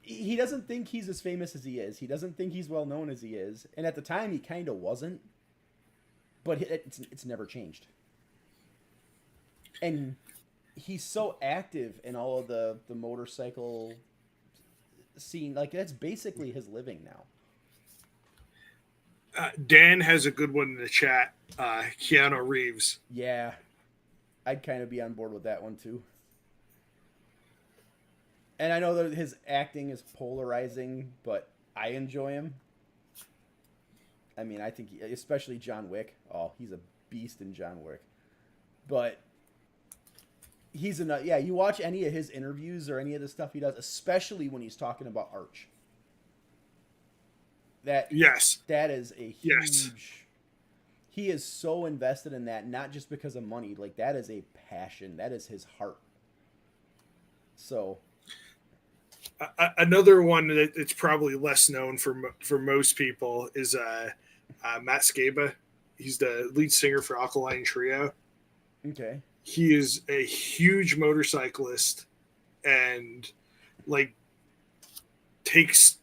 He doesn't think he's as famous as he is. He doesn't think he's well known as he is. And at the time, he kind of wasn't. But it's never changed. And he's so active in all of the motorcycle scene. Like, that's basically his living now. Dan has a good one in the chat. Keanu Reeves. Yeah. I'd kind of be on board with that one, too. And I know that his acting is polarizing, but I enjoy him. I mean, I think especially John Wick. Oh, he's a beast in John Wick. But he's enough. Yeah, you watch any of his interviews or any of the stuff he does, especially when he's talking about Arch. That is a huge. Yes. He is so invested in that, not just because of money. Like, that is a passion. That is his heart. So, another one that it's probably less known for most people is Matt Scaba. He's the lead singer for Alkaline Trio. Okay. He is a huge motorcyclist, and like takes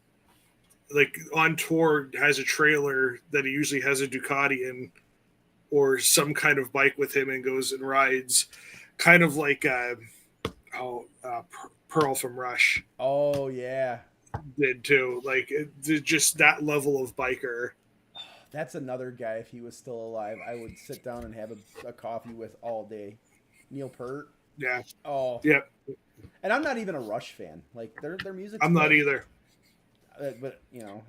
like on tour has a trailer that he usually has a Ducati in or some kind of bike with him and goes and rides, kind of like Pearl from Rush. Oh yeah, did too. Like just that level of biker. That's another guy. If he was still alive, I would sit down and have a coffee with all day. Neil Peart. Yeah. Oh. Yep. And I'm not even a Rush fan. Like their music. I'm not either. But you know,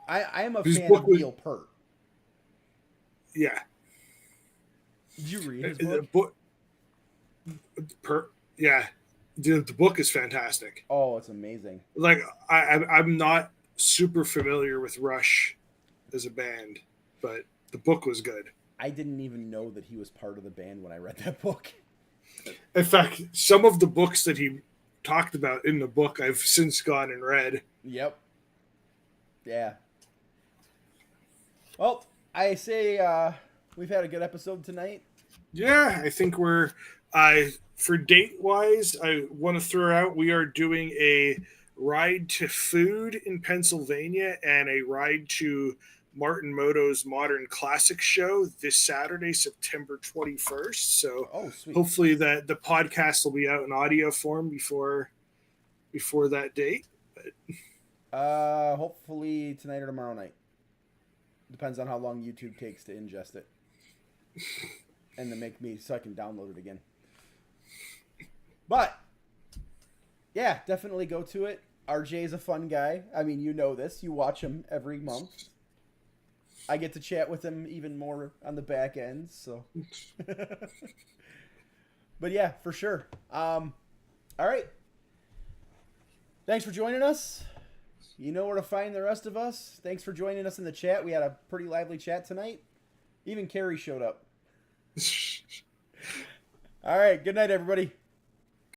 I am a fan of Neil Peart. Yeah. Did you read his book? Yeah. The book is fantastic. Oh, it's amazing. Like I'm not super familiar with Rush as a band, but the book was good. I didn't even know that he was part of the band when I read that book. In fact, some of the books that he talked about in the book, I've since gone and read. Yep. Yeah. Well, I say we've had a good episode tonight. Yeah, I think we're for date wise, I want to throw out we are doing a ride to food in Pennsylvania and a ride to Martin Moto's Modern Classics show this Saturday, September 21st. So hopefully that the podcast will be out in audio form before that date. But hopefully tonight or tomorrow night. Depends on how long YouTube takes to ingest it. And to make me so I can download it again. But yeah, definitely go to it. RJ is a fun guy. I mean, you know this. You watch him every month. I get to chat with him even more on the back end, so. But yeah, for sure. All right. Thanks for joining us. You know where to find the rest of us. Thanks for joining us in the chat. We had a pretty lively chat tonight. Even Carrie showed up. All right. Good night, everybody.